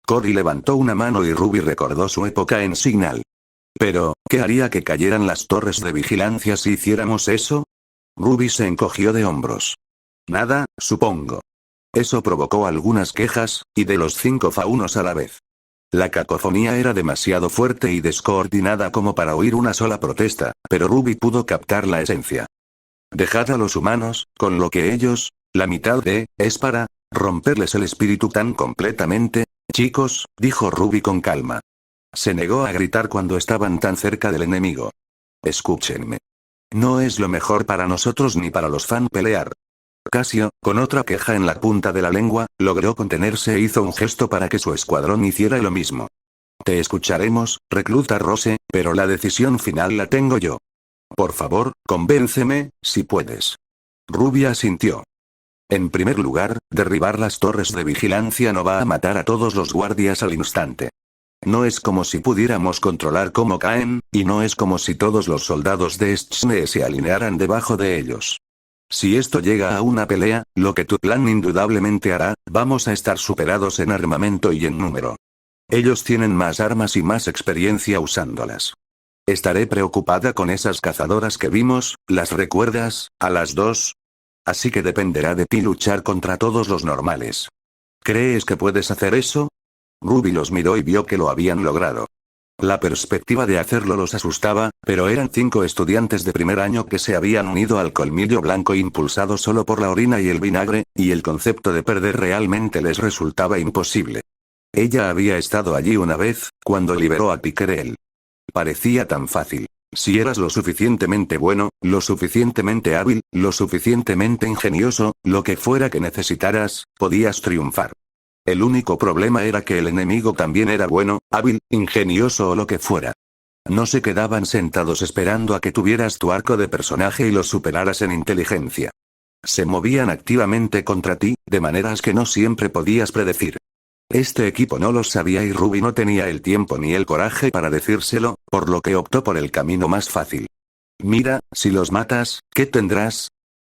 Cory levantó una mano y Ruby recordó su época en Signal. Pero, ¿qué haría que cayeran las torres de vigilancia si hiciéramos eso? Ruby se encogió de hombros. Nada, supongo. Eso provocó algunas quejas, y de los 5 faunos a la vez. La cacofonía era demasiado fuerte y descoordinada como para oír una sola protesta, pero Ruby pudo captar la esencia. Dejad a los humanos, con lo que ellos, la mitad es para romperles el espíritu tan completamente. Chicos, dijo Ruby con calma. Se negó a gritar cuando estaban tan cerca del enemigo. Escúchenme. No es lo mejor para nosotros ni para los fan pelear. Cassio, con otra queja en la punta de la lengua, logró contenerse e hizo un gesto para que su escuadrón hiciera lo mismo. Te escucharemos, recluta Rose, pero la decisión final la tengo yo. Por favor, convénceme, si puedes. Ruby asintió. En primer lugar, derribar las torres de vigilancia no va a matar a todos los guardias al instante. No es como si pudiéramos controlar cómo caen, y no es como si todos los soldados de Schne se alinearan debajo de ellos. Si esto llega a una pelea, lo que tu plan indudablemente hará, vamos a estar superados en armamento y en número. Ellos tienen más armas y más experiencia usándolas. Estaré preocupada con esas cazadoras que vimos, ¿las recuerdas, a las 2? Así que dependerá de ti luchar contra todos los normales. ¿Crees que puedes hacer eso? Ruby los miró y vio que lo habían logrado. La perspectiva de hacerlo los asustaba, pero eran 5 estudiantes de primer año que se habían unido al colmillo blanco impulsado solo por la orina y el vinagre, y el concepto de perder realmente les resultaba imposible. Ella había estado allí una vez, cuando liberó a Pickerel. Parecía tan fácil. Si eras lo suficientemente bueno, lo suficientemente hábil, lo suficientemente ingenioso, lo que fuera que necesitaras, podías triunfar. El único problema era que el enemigo también era bueno, hábil, ingenioso o lo que fuera. No se quedaban sentados esperando a que tuvieras tu arco de personaje y los superaras en inteligencia. Se movían activamente contra ti, de maneras que no siempre podías predecir. Este equipo no lo sabía y Ruby no tenía el tiempo ni el coraje para decírselo, por lo que optó por el camino más fácil. Mira, si los matas, ¿qué tendrás?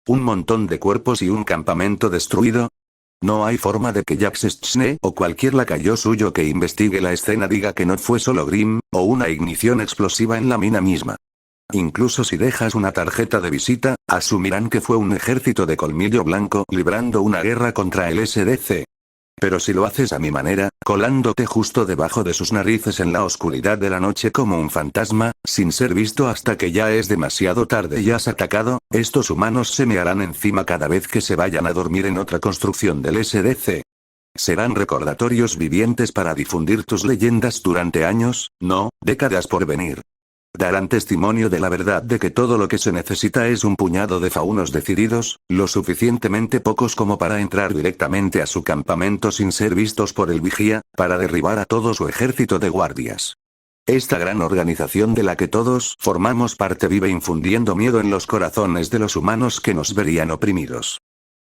¿Un montón de cuerpos y un campamento destruido? No hay forma de que Jax Schne o cualquier lacayo suyo que investigue la escena diga que no fue solo Grimm, o una ignición explosiva en la mina misma. Incluso si dejas una tarjeta de visita, asumirán que fue un ejército de colmillo blanco librando una guerra contra el SDC. Pero si lo haces a mi manera, colándote justo debajo de sus narices en la oscuridad de la noche como un fantasma, sin ser visto hasta que ya es demasiado tarde y has atacado, estos humanos se me harán encima cada vez que se vayan a dormir en otra construcción del SDC. Serán recordatorios vivientes para difundir tus leyendas durante años, no, décadas por venir. Darán testimonio de la verdad de que todo lo que se necesita es un puñado de faunos decididos, lo suficientemente pocos como para entrar directamente a su campamento sin ser vistos por el vigía, para derribar a todo su ejército de guardias. Esta gran organización de la que todos formamos parte vive infundiendo miedo en los corazones de los humanos que nos verían oprimidos.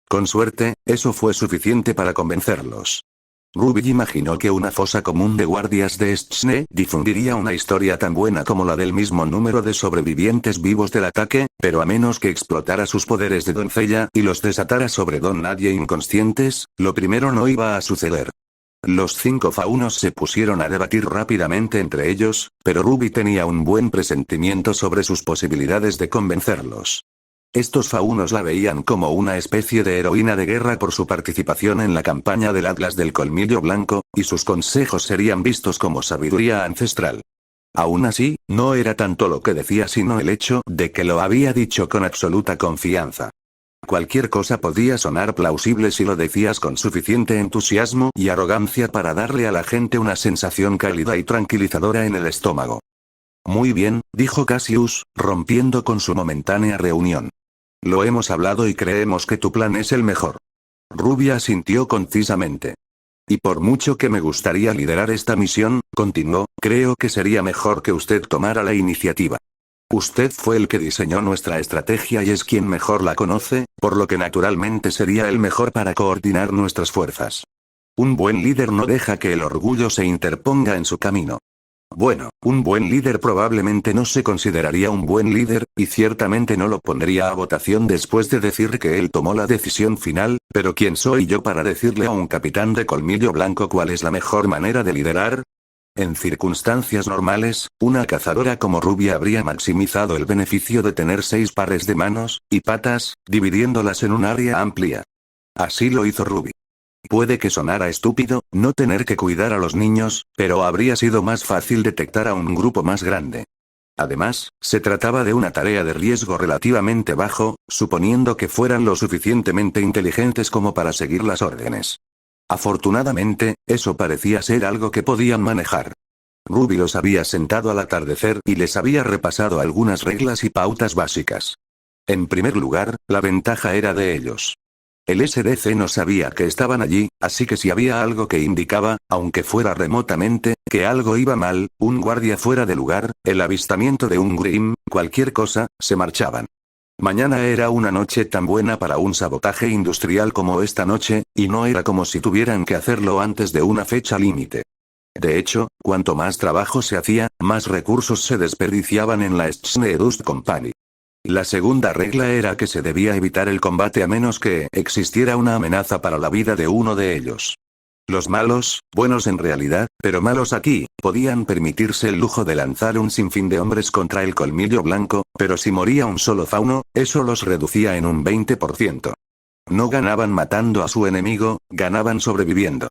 Con suerte, eso fue suficiente para convencerlos. Ruby imaginó que una fosa común de guardias de Stschne difundiría una historia tan buena como la del mismo número de sobrevivientes vivos del ataque, pero a menos que explotara sus poderes de doncella y los desatara sobre Don Nadie inconscientes, lo primero no iba a suceder. Los 5 faunos se pusieron a debatir rápidamente entre ellos, pero Ruby tenía un buen presentimiento sobre sus posibilidades de convencerlos. Estos faunos la veían como una especie de heroína de guerra por su participación en la campaña del Atlas del Colmillo Blanco, y sus consejos serían vistos como sabiduría ancestral. Aún así, no era tanto lo que decía sino el hecho de que lo había dicho con absoluta confianza. Cualquier cosa podía sonar plausible si lo decías con suficiente entusiasmo y arrogancia para darle a la gente una sensación cálida y tranquilizadora en el estómago. Muy bien, dijo Cassius, rompiendo con su momentánea reunión. Lo hemos hablado y creemos que tu plan es el mejor. Ruby asintió concisamente. Y por mucho que me gustaría liderar esta misión, continuó, creo que sería mejor que usted tomara la iniciativa. Usted fue el que diseñó nuestra estrategia y es quien mejor la conoce, por lo que naturalmente sería el mejor para coordinar nuestras fuerzas. Un buen líder no deja que el orgullo se interponga en su camino. Bueno, un buen líder probablemente no se consideraría un buen líder, y ciertamente no lo pondría a votación después de decir que él tomó la decisión final, pero ¿quién soy yo para decirle a un capitán de colmillo blanco cuál es la mejor manera de liderar? En circunstancias normales, una cazadora como Ruby habría maximizado el beneficio de tener 6 pares de manos y patas, dividiéndolas en un área amplia. Así lo hizo Ruby. Puede que sonara estúpido, no tener que cuidar a los niños, pero habría sido más fácil detectar a un grupo más grande. Además, se trataba de una tarea de riesgo relativamente bajo, suponiendo que fueran lo suficientemente inteligentes como para seguir las órdenes. Afortunadamente, eso parecía ser algo que podían manejar. Ruby los había sentado al atardecer y les había repasado algunas reglas y pautas básicas. En primer lugar, la ventaja era de ellos. El SDC no sabía que estaban allí, así que si había algo que indicaba, aunque fuera remotamente, que algo iba mal, un guardia fuera de lugar, el avistamiento de un Grimm, cualquier cosa, se marchaban. Mañana era una noche tan buena para un sabotaje industrial como esta noche, y no era como si tuvieran que hacerlo antes de una fecha límite. De hecho, cuanto más trabajo se hacía, más recursos se desperdiciaban en la Stschne Dust Company. La segunda regla era que se debía evitar el combate a menos que existiera una amenaza para la vida de uno de ellos. Los malos, buenos en realidad, pero malos aquí, podían permitirse el lujo de lanzar un sinfín de hombres contra el colmillo blanco, pero si moría un solo fauno, eso los reducía en un 20%. No ganaban matando a su enemigo, ganaban sobreviviendo.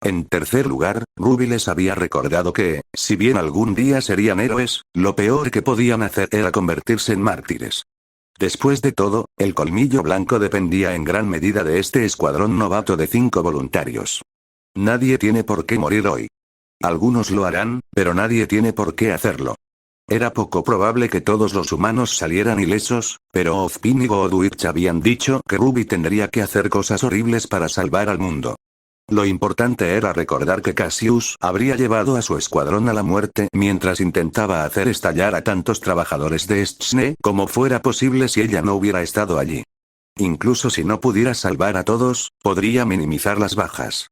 En tercer lugar, Ruby les había recordado que, si bien algún día serían héroes, lo peor que podían hacer era convertirse en mártires. Después de todo, el colmillo blanco dependía en gran medida de este escuadrón novato de 5 voluntarios. Nadie tiene por qué morir hoy. Algunos lo harán, pero nadie tiene por qué hacerlo. Era poco probable que todos los humanos salieran ilesos, pero Ozpin y Godwitch habían dicho que Ruby tendría que hacer cosas horribles para salvar al mundo. Lo importante era recordar que Cassius habría llevado a su escuadrón a la muerte mientras intentaba hacer estallar a tantos trabajadores de Stschne como fuera posible si ella no hubiera estado allí. Incluso si no pudiera salvar a todos, podría minimizar las bajas.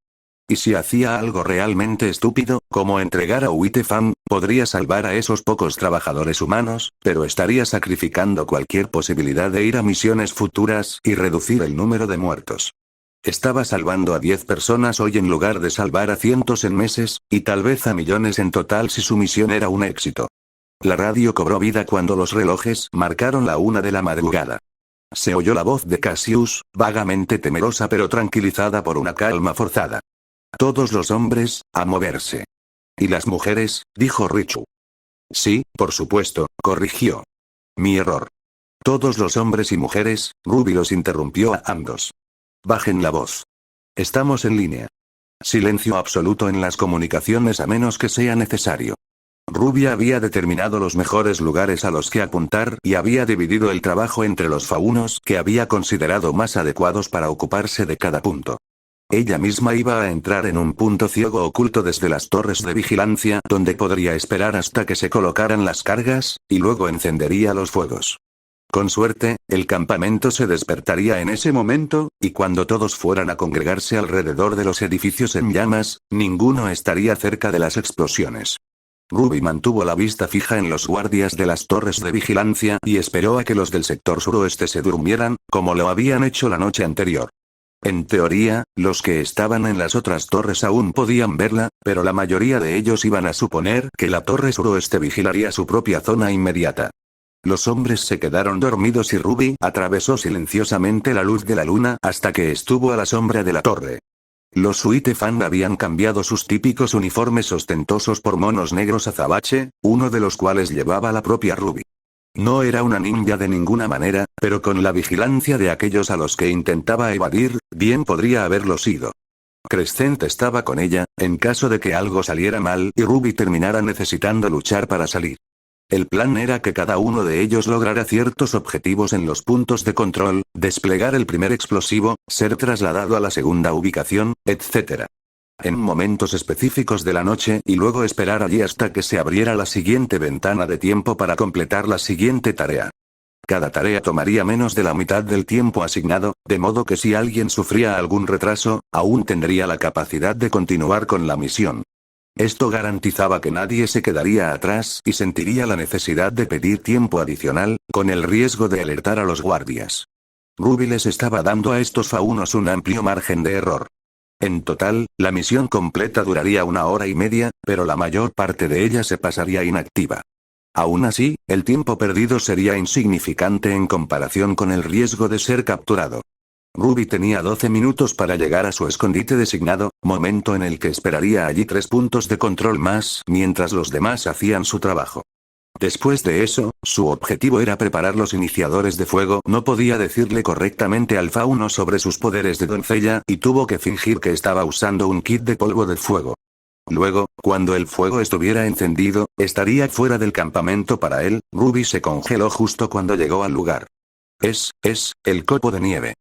Y si hacía algo realmente estúpido, como entregar a Whitefam, podría salvar a esos pocos trabajadores humanos, pero estaría sacrificando cualquier posibilidad de ir a misiones futuras y reducir el número de muertos. Estaba salvando a 10 personas hoy en lugar de salvar a cientos en meses, y tal vez a millones en total si su misión era un éxito. La radio cobró vida cuando los relojes marcaron la 1 de la madrugada. Se oyó la voz de Cassius, vagamente temerosa pero tranquilizada por una calma forzada. Todos los hombres, a moverse. ¿Y las mujeres?, dijo Richu. Sí, por supuesto, corrigió. Mi error. Todos los hombres y mujeres, Ruby los interrumpió a ambos. Bajen la voz. Estamos en línea. Silencio absoluto en las comunicaciones a menos que sea necesario. Ruby había determinado los mejores lugares a los que apuntar y había dividido el trabajo entre los faunos que había considerado más adecuados para ocuparse de cada punto. Ella misma iba a entrar en un punto ciego oculto desde las torres de vigilancia donde podría esperar hasta que se colocaran las cargas, y luego encendería los fuegos. Con suerte, el campamento se despertaría en ese momento, y cuando todos fueran a congregarse alrededor de los edificios en llamas, ninguno estaría cerca de las explosiones. Ruby mantuvo la vista fija en los guardias de las torres de vigilancia y esperó a que los del sector suroeste se durmieran, como lo habían hecho la noche anterior. En teoría, los que estaban en las otras torres aún podían verla, pero la mayoría de ellos iban a suponer que la torre suroeste vigilaría su propia zona inmediata. Los hombres se quedaron dormidos y Ruby atravesó silenciosamente la luz de la luna hasta que estuvo a la sombra de la torre. Los Suite Fan habían cambiado sus típicos uniformes ostentosos por monos negros azabache, uno de los cuales llevaba la propia Ruby. No era una ninja de ninguna manera, pero con la vigilancia de aquellos a los que intentaba evadir, bien podría haberlo sido. Crescent estaba con ella, en caso de que algo saliera mal y Ruby terminara necesitando luchar para salir. El plan era que cada uno de ellos lograra ciertos objetivos en los puntos de control, desplegar el primer explosivo, ser trasladado a la segunda ubicación, etc. En momentos específicos de la noche y luego esperar allí hasta que se abriera la siguiente ventana de tiempo para completar la siguiente tarea. Cada tarea tomaría menos de la mitad del tiempo asignado, de modo que si alguien sufría algún retraso, aún tendría la capacidad de continuar con la misión. Esto garantizaba que nadie se quedaría atrás y sentiría la necesidad de pedir tiempo adicional, con el riesgo de alertar a los guardias. Ruby les estaba dando a estos faunos un amplio margen de error. En total, la misión completa duraría 1 hora y media, pero la mayor parte de ella se pasaría inactiva. Aún así, el tiempo perdido sería insignificante en comparación con el riesgo de ser capturado. Ruby tenía 12 minutos para llegar a su escondite designado, momento en el que esperaría allí 3 puntos de control más mientras los demás hacían su trabajo. Después de eso, su objetivo era preparar los iniciadores de fuego. No podía decirle correctamente al fauno sobre sus poderes de doncella y tuvo que fingir que estaba usando un kit de polvo de fuego. Luego, cuando el fuego estuviera encendido, estaría fuera del campamento para él. Ruby se congeló justo cuando llegó al lugar. Es el copo de nieve.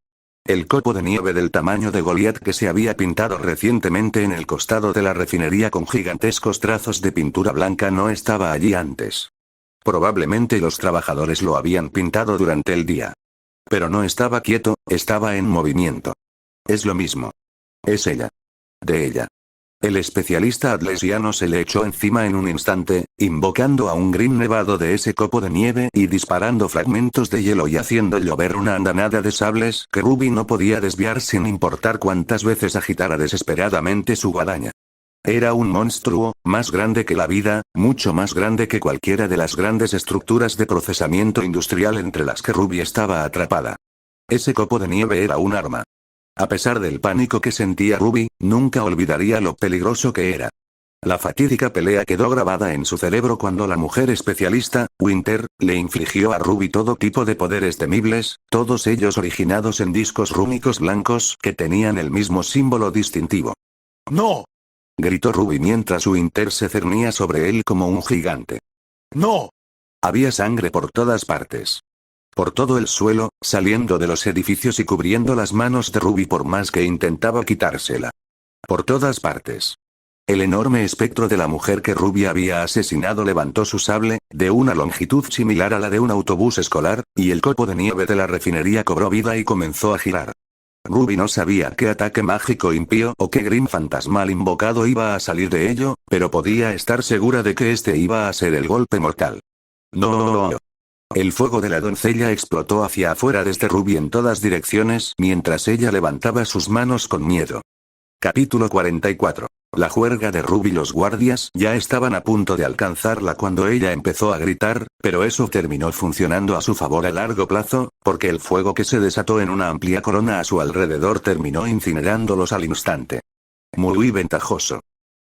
El copo de nieve del tamaño de Goliath que se había pintado recientemente en el costado de la refinería con gigantescos trazos de pintura blanca no estaba allí antes. Probablemente los trabajadores lo habían pintado durante el día. Pero no estaba quieto, estaba en movimiento. Es lo mismo. Es ella. De ella. El especialista atlesiano se le echó encima en un instante, invocando a un Grim nevado de ese copo de nieve y disparando fragmentos de hielo y haciendo llover una andanada de sables que Ruby no podía desviar sin importar cuántas veces agitara desesperadamente su guadaña. Era un monstruo, más grande que la vida, mucho más grande que cualquiera de las grandes estructuras de procesamiento industrial entre las que Ruby estaba atrapada. Ese copo de nieve era un arma. A pesar del pánico que sentía Ruby, nunca olvidaría lo peligroso que era. La fatídica pelea quedó grabada en su cerebro cuando la mujer especialista, Winter, le infligió a Ruby todo tipo de poderes temibles, todos ellos originados en discos rúnicos blancos que tenían el mismo símbolo distintivo. ¡No! Gritó Ruby mientras Winter se cernía sobre él como un gigante. ¡No! Había sangre por todas partes. Por todo el suelo, saliendo de los edificios y cubriendo las manos de Ruby por más que intentaba quitársela. Por todas partes. El enorme espectro de la mujer que Ruby había asesinado levantó su sable, de una longitud similar a la de un autobús escolar, y el copo de nieve de la refinería cobró vida y comenzó a girar. Ruby no sabía qué ataque mágico impío o qué Grim fantasmal invocado iba a salir de ello, pero podía estar segura de que este iba a ser el golpe mortal. ¡No! El fuego de la doncella explotó hacia afuera desde Ruby en todas direcciones mientras ella levantaba sus manos con miedo. Capítulo 44. La juerga de Ruby. Los guardias ya estaban a punto de alcanzarla cuando ella empezó a gritar, pero eso terminó funcionando a su favor a largo plazo, porque el fuego que se desató en una amplia corona a su alrededor terminó incinerándolos al instante. Muy ventajoso.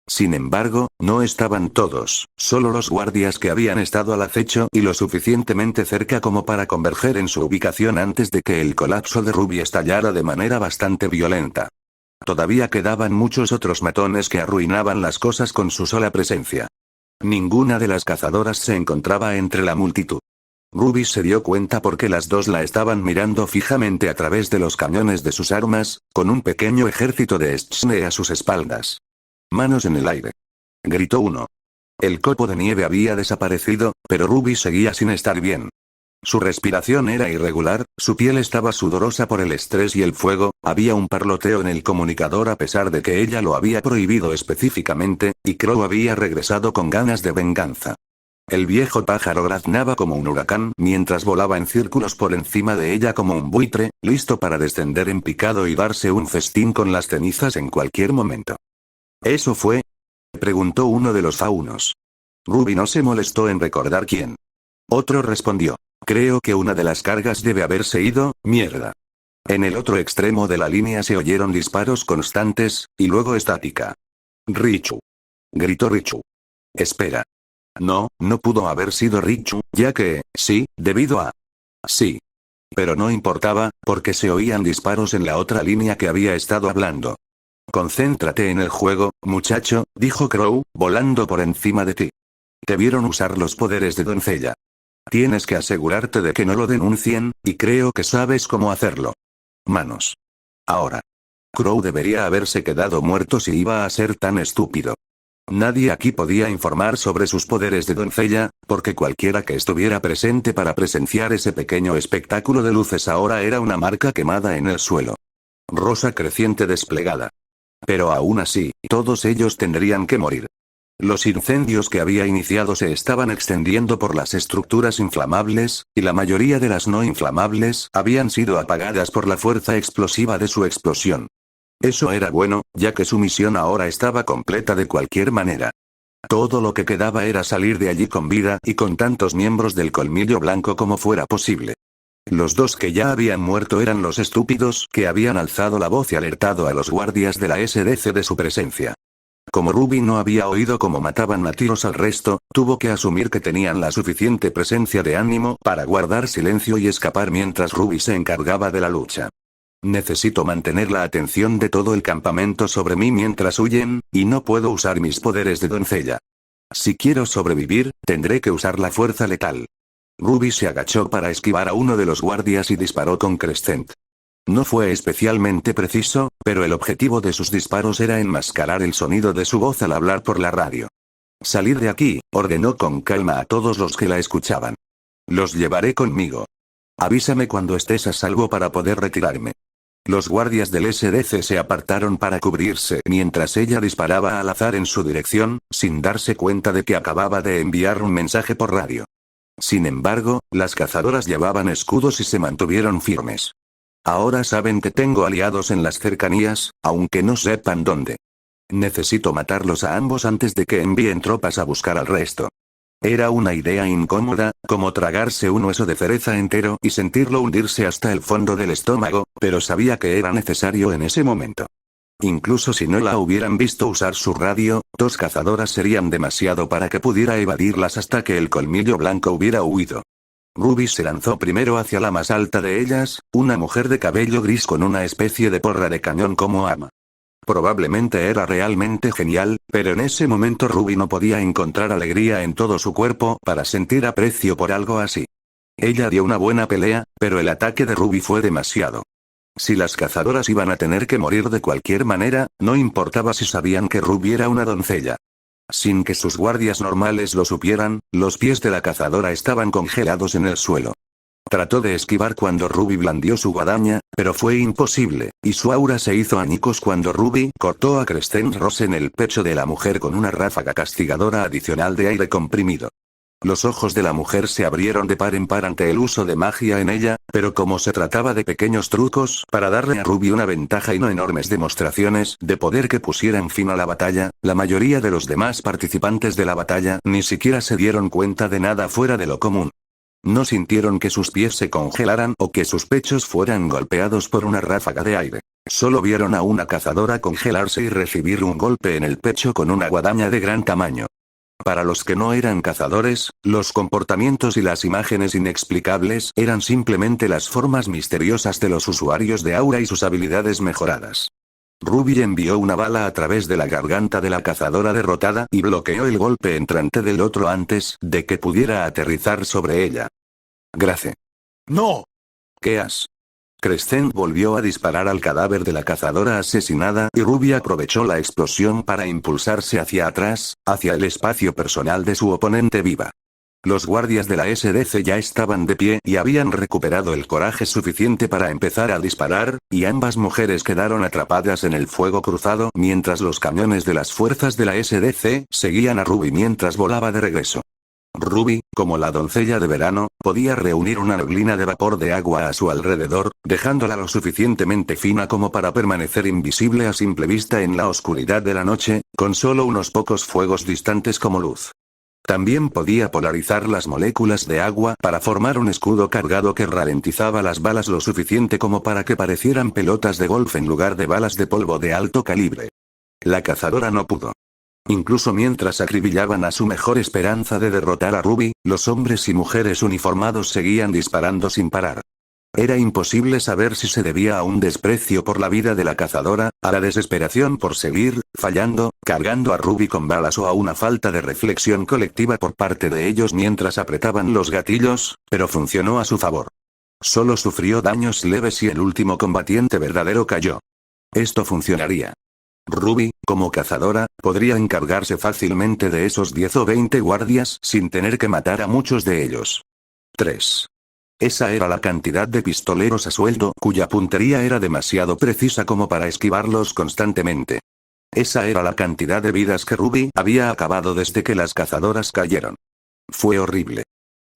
Sin embargo, no estaban todos, solo los guardias que habían estado al acecho y lo suficientemente cerca como para converger en su ubicación antes de que el colapso de Ruby estallara de manera bastante violenta. Todavía quedaban muchos otros matones que arruinaban las cosas con su sola presencia. Ninguna de las cazadoras se encontraba entre la multitud. Ruby se dio cuenta porque las dos la estaban mirando fijamente a través de los cañones de sus armas, con un pequeño ejército de Schne a sus espaldas. «Manos en el aire», gritó uno. El copo de nieve había desaparecido, pero Ruby seguía sin estar bien. Su respiración era irregular, su piel estaba sudorosa por el estrés y el fuego, había un parloteo en el comunicador a pesar de que ella lo había prohibido específicamente, y Crow había regresado con ganas de venganza. El viejo pájaro graznaba como un huracán mientras volaba en círculos por encima de ella como un buitre, listo para descender en picado y darse un festín con las cenizas en cualquier momento. ¿Eso fue?, preguntó uno de los faunos. Ruby no se molestó en recordar quién. Otro respondió. Creo que una de las cargas debe haberse ido, mierda. En el otro extremo de la línea se oyeron disparos constantes, y luego estática. Richu. Gritó Richu. Espera. No, no pudo haber sido Richu, ya que, sí, debido a... Sí. Pero no importaba, porque se oían disparos en la otra línea que había estado hablando. Concéntrate en el juego, muchacho, dijo Crow, volando por encima de ti. Te vieron usar los poderes de doncella. Tienes que asegurarte de que no lo denuncien, y creo que sabes cómo hacerlo. Manos. Ahora. Crow debería haberse quedado muerto si iba a ser tan estúpido. Nadie aquí podía informar sobre sus poderes de doncella, porque cualquiera que estuviera presente para presenciar ese pequeño espectáculo de luces ahora era una marca quemada en el suelo. Rosa creciente desplegada. Pero aún así, todos ellos tendrían que morir. Los incendios que había iniciado se estaban extendiendo por las estructuras inflamables, y la mayoría de las no inflamables habían sido apagadas por la fuerza explosiva de su explosión. Eso era bueno, ya que su misión ahora estaba completa de cualquier manera. Todo lo que quedaba era salir de allí con vida y con tantos miembros del colmillo blanco como fuera posible. Los dos que ya habían muerto eran los estúpidos que habían alzado la voz y alertado a los guardias de la SDC de su presencia. Como Ruby no había oído cómo mataban a tiros al resto, tuvo que asumir que tenían la suficiente presencia de ánimo para guardar silencio y escapar mientras Ruby se encargaba de la lucha. Necesito mantener la atención de todo el campamento sobre mí mientras huyen, y no puedo usar mis poderes de doncella. Si quiero sobrevivir, tendré que usar la fuerza letal. Ruby se agachó para esquivar a uno de los guardias y disparó con Crescent. No fue especialmente preciso, pero el objetivo de sus disparos era enmascarar el sonido de su voz al hablar por la radio. «Salid de aquí», ordenó con calma a todos los que la escuchaban. «Los llevaré conmigo. Avísame cuando estés a salvo para poder retirarme». Los guardias del SDC se apartaron para cubrirse mientras ella disparaba al azar en su dirección, sin darse cuenta de que acababa de enviar un mensaje por radio. Sin embargo, las cazadoras llevaban escudos y se mantuvieron firmes. Ahora saben que tengo aliados en las cercanías, aunque no sepan dónde. Necesito matarlos a ambos antes de que envíen tropas a buscar al resto. Era una idea incómoda, como tragarse un hueso de cereza entero y sentirlo hundirse hasta el fondo del estómago, pero sabía que era necesario en ese momento. Incluso si no la hubieran visto usar su radio, dos cazadoras serían demasiado para que pudiera evadirlas hasta que el colmillo blanco hubiera huido. Ruby se lanzó primero hacia la más alta de ellas, una mujer de cabello gris con una especie de porra de cañón como arma. Probablemente era realmente genial, pero en ese momento Ruby no podía encontrar alegría en todo su cuerpo para sentir aprecio por algo así. Ella dio una buena pelea, pero el ataque de Ruby fue demasiado. Si las cazadoras iban a tener que morir de cualquier manera, no importaba si sabían que Ruby era una doncella. Sin que sus guardias normales lo supieran, los pies de la cazadora estaban congelados en el suelo. Trató de esquivar cuando Ruby blandió su guadaña, pero fue imposible, y su aura se hizo añicos cuando Ruby cortó a Crescent Rose en el pecho de la mujer con una ráfaga castigadora adicional de aire comprimido. Los ojos de la mujer se abrieron de par en par ante el uso de magia en ella, pero como se trataba de pequeños trucos para darle a Ruby una ventaja y no enormes demostraciones de poder que pusieran fin a la batalla, la mayoría de los demás participantes de la batalla ni siquiera se dieron cuenta de nada fuera de lo común. No sintieron que sus pies se congelaran o que sus pechos fueran golpeados por una ráfaga de aire. Solo vieron a una cazadora congelarse y recibir un golpe en el pecho con una guadaña de gran tamaño. Para los que no eran cazadores, los comportamientos y las imágenes inexplicables eran simplemente las formas misteriosas de los usuarios de aura y sus habilidades mejoradas. Ruby envió una bala a través de la garganta de la cazadora derrotada y bloqueó el golpe entrante del otro antes de que pudiera aterrizar sobre ella. Grace. ¡No! ¿Qué has? Crescent volvió a disparar al cadáver de la cazadora asesinada y Ruby aprovechó la explosión para impulsarse hacia atrás, hacia el espacio personal de su oponente viva. Los guardias de la SDC ya estaban de pie y habían recuperado el coraje suficiente para empezar a disparar, y ambas mujeres quedaron atrapadas en el fuego cruzado mientras los cañones de las fuerzas de la SDC seguían a Ruby mientras volaba de regreso. Ruby, como la doncella de verano, podía reunir una neblina de vapor de agua a su alrededor, dejándola lo suficientemente fina como para permanecer invisible a simple vista en la oscuridad de la noche, con solo unos pocos fuegos distantes como luz. También podía polarizar las moléculas de agua para formar un escudo cargado que ralentizaba las balas lo suficiente como para que parecieran pelotas de golf en lugar de balas de polvo de alto calibre. La cazadora no pudo. Incluso mientras acribillaban a su mejor esperanza de derrotar a Ruby, los hombres y mujeres uniformados seguían disparando sin parar. Era imposible saber si se debía a un desprecio por la vida de la cazadora, a la desesperación por seguir fallando, cargando a Ruby con balas o a una falta de reflexión colectiva por parte de ellos mientras apretaban los gatillos, pero funcionó a su favor. Solo sufrió daños leves y el último combatiente verdadero cayó. Esto funcionaría. Ruby, como cazadora, podría encargarse fácilmente de esos 10 o 20 guardias sin tener que matar a muchos de ellos. 3. Esa era la cantidad de pistoleros a sueldo cuya puntería era demasiado precisa como para esquivarlos constantemente. Esa era la cantidad de vidas que Ruby había acabado desde que las cazadoras cayeron. Fue horrible.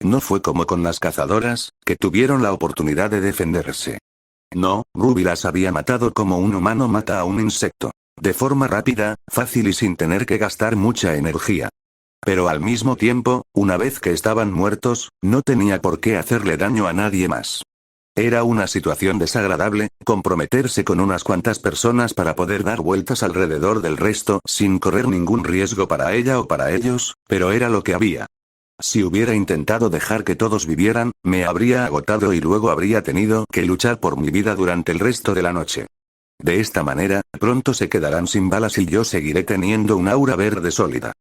No fue como con las cazadoras, que tuvieron la oportunidad de defenderse. No, Ruby las había matado como un humano mata a un insecto. De forma rápida, fácil y sin tener que gastar mucha energía. Pero al mismo tiempo, una vez que estaban muertos, no tenía por qué hacerle daño a nadie más. Era una situación desagradable, comprometerse con unas cuantas personas para poder dar vueltas alrededor del resto sin correr ningún riesgo para ella o para ellos, pero era lo que había. Si hubiera intentado dejar que todos vivieran, me habría agotado y luego habría tenido que luchar por mi vida durante el resto de la noche. De esta manera, pronto se quedarán sin balas y yo seguiré teniendo un aura verde sólida.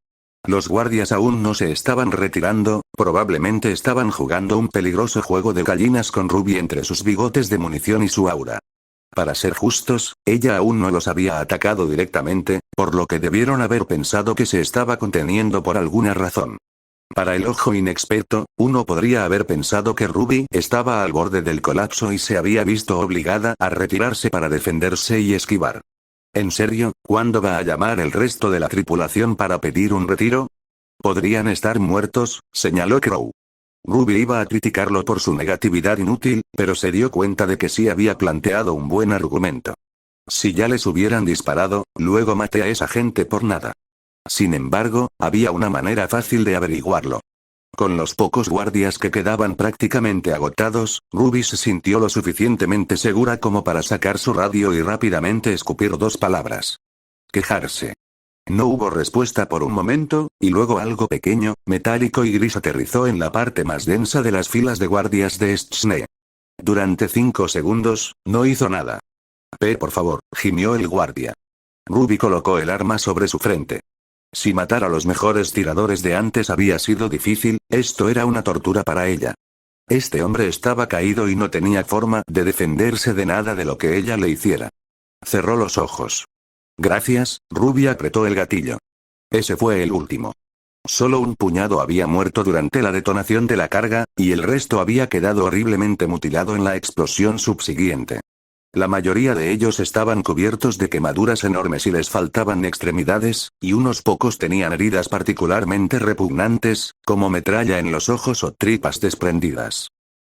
Los guardias aún no se estaban retirando, probablemente estaban jugando un peligroso juego de gallinas con Ruby entre sus bigotes de munición y su aura. Para ser justos, ella aún no los había atacado directamente, por lo que debieron haber pensado que se estaba conteniendo por alguna razón. Para el ojo inexperto, uno podría haber pensado que Ruby estaba al borde del colapso y se había visto obligada a retirarse para defenderse y esquivar. ¿En serio, cuándo va a llamar el resto de la tripulación para pedir un retiro? Podrían estar muertos, señaló Crow. Ruby iba a criticarlo por su negatividad inútil, pero se dio cuenta de que sí había planteado un buen argumento. Si ya les hubieran disparado, luego maté a esa gente por nada. Sin embargo, había una manera fácil de averiguarlo. Con los pocos guardias que quedaban prácticamente agotados, Ruby se sintió lo suficientemente segura como para sacar su radio y rápidamente escupir 2 palabras. Quejarse. No hubo respuesta por un momento, y luego algo pequeño, metálico y gris aterrizó en la parte más densa de las filas de guardias de Stchne. Durante 5 segundos, no hizo nada. Por favor, gimió el guardia. Ruby colocó el arma sobre su frente. Si matar a los mejores tiradores de antes había sido difícil, esto era una tortura para ella. Este hombre estaba caído y no tenía forma de defenderse de nada de lo que ella le hiciera. Cerró los ojos. Gracias, Ruby apretó el gatillo. Ese fue el último. Solo un puñado había muerto durante la detonación de la carga, y el resto había quedado horriblemente mutilado en la explosión subsiguiente. La mayoría de ellos estaban cubiertos de quemaduras enormes y les faltaban extremidades, y unos pocos tenían heridas particularmente repugnantes, como metralla en los ojos o tripas desprendidas.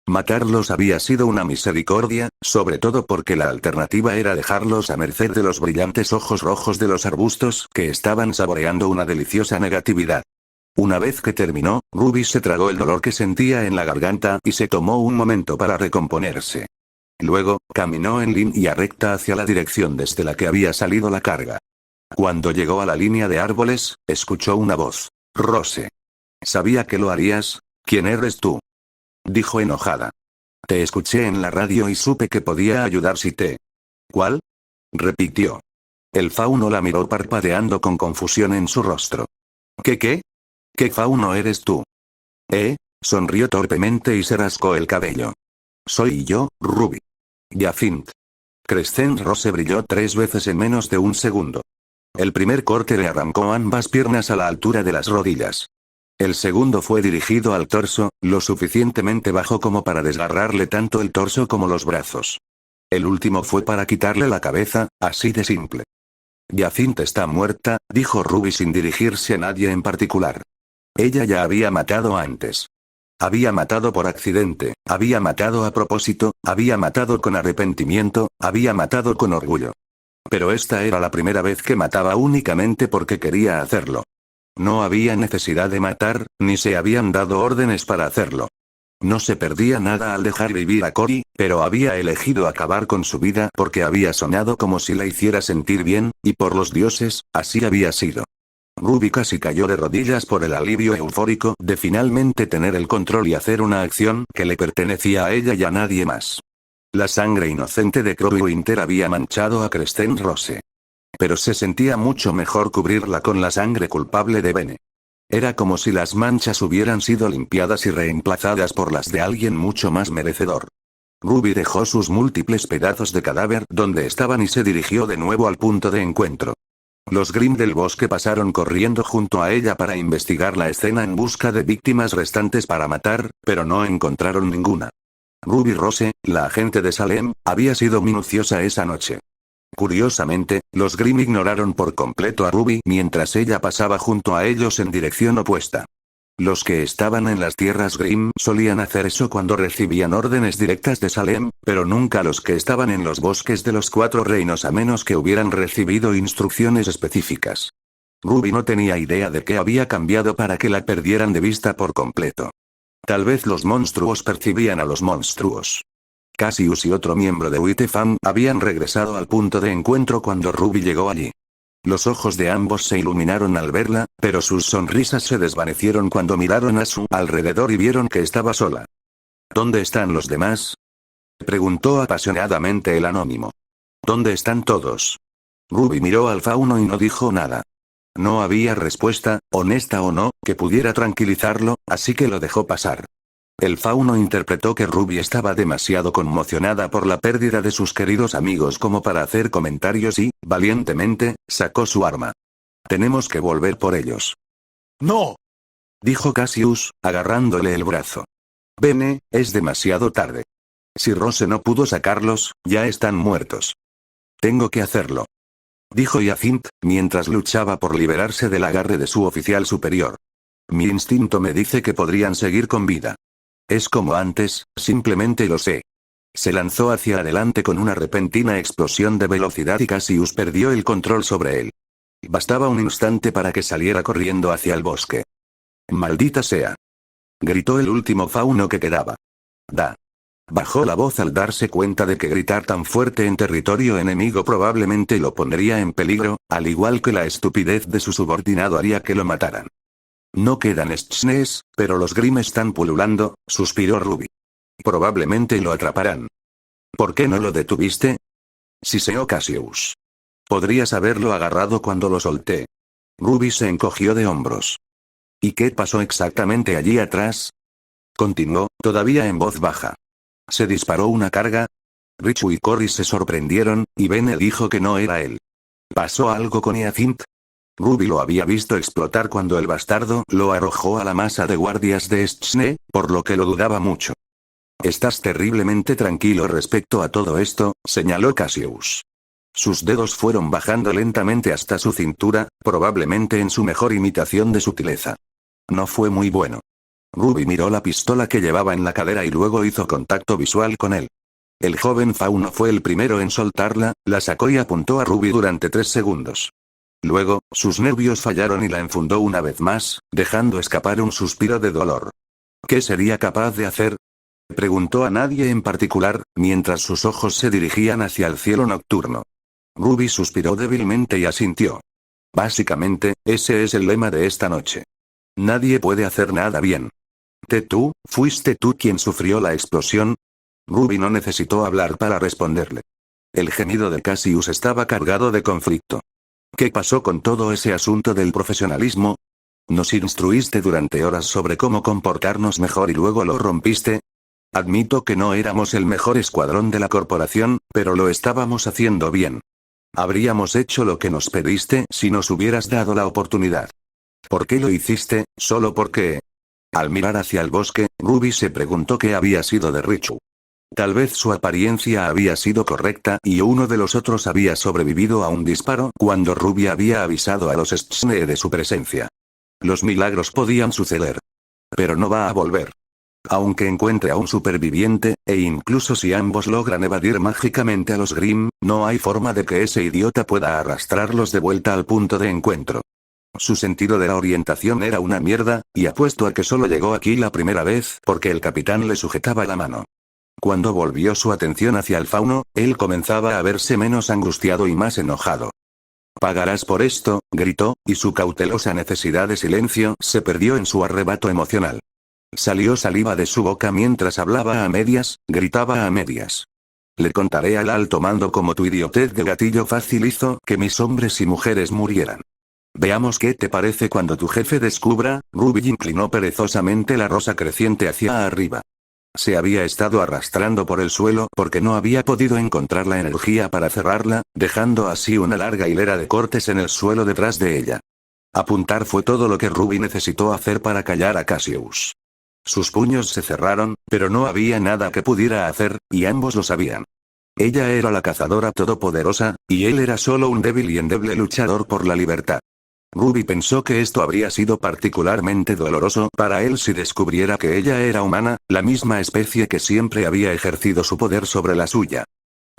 Matarlos había sido una misericordia, sobre todo porque la alternativa era dejarlos a merced de los brillantes ojos rojos de los arbustos que estaban saboreando una deliciosa negatividad. Una vez que terminó, Ruby se tragó el dolor que sentía en la garganta y se tomó un momento para recomponerse. Luego, caminó en línea recta hacia la dirección desde la que había salido la carga. Cuando llegó a la línea de árboles, escuchó una voz. Rose. Sabía que lo harías. ¿Quién eres tú? Dijo enojada. Te escuché en la radio y supe que podía ayudar si te... ¿Cuál? Repitió. El fauno la miró parpadeando con confusión en su rostro. ¿Qué? ¿Qué fauno eres tú? Sonrió torpemente y se rascó el cabello. Soy yo, Ruby. Jacint. Crescent Rose brilló 3 veces en menos de un segundo. El primer corte le arrancó ambas piernas a la altura de las rodillas. El segundo fue dirigido al torso, lo suficientemente bajo como para desgarrarle tanto el torso como los brazos. El último fue para quitarle la cabeza, así de simple. Jacint está muerta, dijo Ruby sin dirigirse a nadie en particular. Ella ya había matado antes. Había matado por accidente, había matado a propósito, había matado con arrepentimiento, había matado con orgullo. Pero esta era la primera vez que mataba únicamente porque quería hacerlo. No había necesidad de matar, ni se habían dado órdenes para hacerlo. No se perdía nada al dejar vivir a Cory, pero había elegido acabar con su vida porque había soñado como si la hiciera sentir bien, y por los dioses, así había sido. Ruby casi cayó de rodillas por el alivio eufórico de finalmente tener el control y hacer una acción que le pertenecía a ella y a nadie más. La sangre inocente de Crowwinter había manchado a Crescent Rose. Pero se sentía mucho mejor cubrirla con la sangre culpable de Bene. Era como si las manchas hubieran sido limpiadas y reemplazadas por las de alguien mucho más merecedor. Ruby dejó sus múltiples pedazos de cadáver donde estaban y se dirigió de nuevo al punto de encuentro. Los Grimm del bosque pasaron corriendo junto a ella para investigar la escena en busca de víctimas restantes para matar, pero no encontraron ninguna. Ruby Rose, la agente de Salem, había sido minuciosa esa noche. Curiosamente, los Grimm ignoraron por completo a Ruby mientras ella pasaba junto a ellos en dirección opuesta. Los que estaban en las tierras Grimm solían hacer eso cuando recibían órdenes directas de Salem, pero nunca los que estaban en los bosques de los 4 reinos a menos que hubieran recibido instrucciones específicas. Ruby no tenía idea de qué había cambiado para que la perdieran de vista por completo. Tal vez los monstruos percibían a los monstruos. Cassius y otro miembro de Uitefam habían regresado al punto de encuentro cuando Ruby llegó allí. Los ojos de ambos se iluminaron al verla, pero sus sonrisas se desvanecieron cuando miraron a su alrededor y vieron que estaba sola. ¿Dónde están los demás?, preguntó apasionadamente el anónimo. ¿Dónde están todos? Ruby miró al fauno y no dijo nada. No había respuesta, honesta o no, que pudiera tranquilizarlo, así que lo dejó pasar. El fauno interpretó que Ruby estaba demasiado conmocionada por la pérdida de sus queridos amigos como para hacer comentarios y, valientemente, sacó su arma. Tenemos que volver por ellos. ¡No! Dijo Cassius, agarrándole el brazo. Bene, es demasiado tarde. Si Rose no pudo sacarlos, ya están muertos. Tengo que hacerlo. Dijo Jacint, mientras luchaba por liberarse del agarre de su oficial superior. Mi instinto me dice que podrían seguir con vida. Es como antes, simplemente lo sé. Se lanzó hacia adelante con una repentina explosión de velocidad y Cassius perdió el control sobre él. Bastaba un instante para que saliera corriendo hacia el bosque. ¡Maldita sea!, gritó el último fauno que quedaba. Bajó la voz al darse cuenta de que gritar tan fuerte en territorio enemigo probablemente lo pondría en peligro, al igual que la estupidez de su subordinado haría que lo mataran. No quedan Schnees, pero los Grimm están pululando, suspiró Ruby. Probablemente lo atraparán. ¿Por qué no lo detuviste?, siseó Cassius. Podrías haberlo agarrado cuando lo solté. Ruby se encogió de hombros. ¿Y qué pasó exactamente allí atrás?, continuó, todavía en voz baja. ¿Se disparó una carga? Richu y Cory se sorprendieron, y Bene dijo que no era él. ¿Pasó algo con Jacint? Ruby lo había visto explotar cuando el bastardo lo arrojó a la masa de guardias de Schnee, por lo que lo dudaba mucho. Estás terriblemente tranquilo respecto a todo esto, señaló Cassius. Sus dedos fueron bajando lentamente hasta su cintura, probablemente en su mejor imitación de sutileza. No fue muy bueno. Ruby miró la pistola que llevaba en la cadera y luego hizo contacto visual con él. El joven fauno fue el primero en soltarla, la sacó y apuntó a Ruby durante 3 segundos. Luego, sus nervios fallaron y la enfundó una vez más, dejando escapar un suspiro de dolor. ¿Qué sería capaz de hacer?, preguntó a nadie en particular, mientras sus ojos se dirigían hacia el cielo nocturno. Ruby suspiró débilmente y asintió. Básicamente, ese es el lema de esta noche. Nadie puede hacer nada bien. ¿Fuiste tú quien sufrió la explosión? Ruby no necesitó hablar para responderle. El gemido de Cassius estaba cargado de conflicto. ¿Qué pasó con todo ese asunto del profesionalismo? Nos instruiste durante horas sobre cómo comportarnos mejor y luego lo rompiste. Admito que no éramos el mejor escuadrón de la corporación, pero lo estábamos haciendo bien. Habríamos hecho lo que nos pediste si nos hubieras dado la oportunidad. ¿Por qué lo hiciste? ¿Solo porque? Al mirar hacia el bosque, Ruby se preguntó qué había sido de Richu. Tal vez su apariencia había sido correcta y uno de los otros había sobrevivido a un disparo cuando Ruby había avisado a los Stshne de su presencia. Los milagros podían suceder. Pero no va a volver. Aunque encuentre a un superviviente, e incluso si ambos logran evadir mágicamente a los Grimm, no hay forma de que ese idiota pueda arrastrarlos de vuelta al punto de encuentro. Su sentido de la orientación era una mierda, y apuesto a que solo llegó aquí la primera vez porque el capitán le sujetaba la mano. Cuando volvió su atención hacia el fauno, él comenzaba a verse menos angustiado y más enojado. «Pagarás por esto», gritó, y su cautelosa necesidad de silencio se perdió en su arrebato emocional. Salió saliva de su boca mientras hablaba a medias, gritaba a medias. «Le contaré al alto mando cómo tu idiotez de gatillo fácil hizo que mis hombres y mujeres murieran. Veamos qué te parece cuando tu jefe descubra». Ruby inclinó perezosamente la rosa creciente hacia arriba. Se había estado arrastrando por el suelo porque no había podido encontrar la energía para cerrarla, dejando así una larga hilera de cortes en el suelo detrás de ella. Apuntar fue todo lo que Ruby necesitó hacer para callar a Cassius. Sus puños se cerraron, pero no había nada que pudiera hacer, y ambos lo sabían. Ella era la cazadora todopoderosa, y él era solo un débil y endeble luchador por la libertad. Ruby pensó que esto habría sido particularmente doloroso para él si descubriera que ella era humana, la misma especie que siempre había ejercido su poder sobre la suya.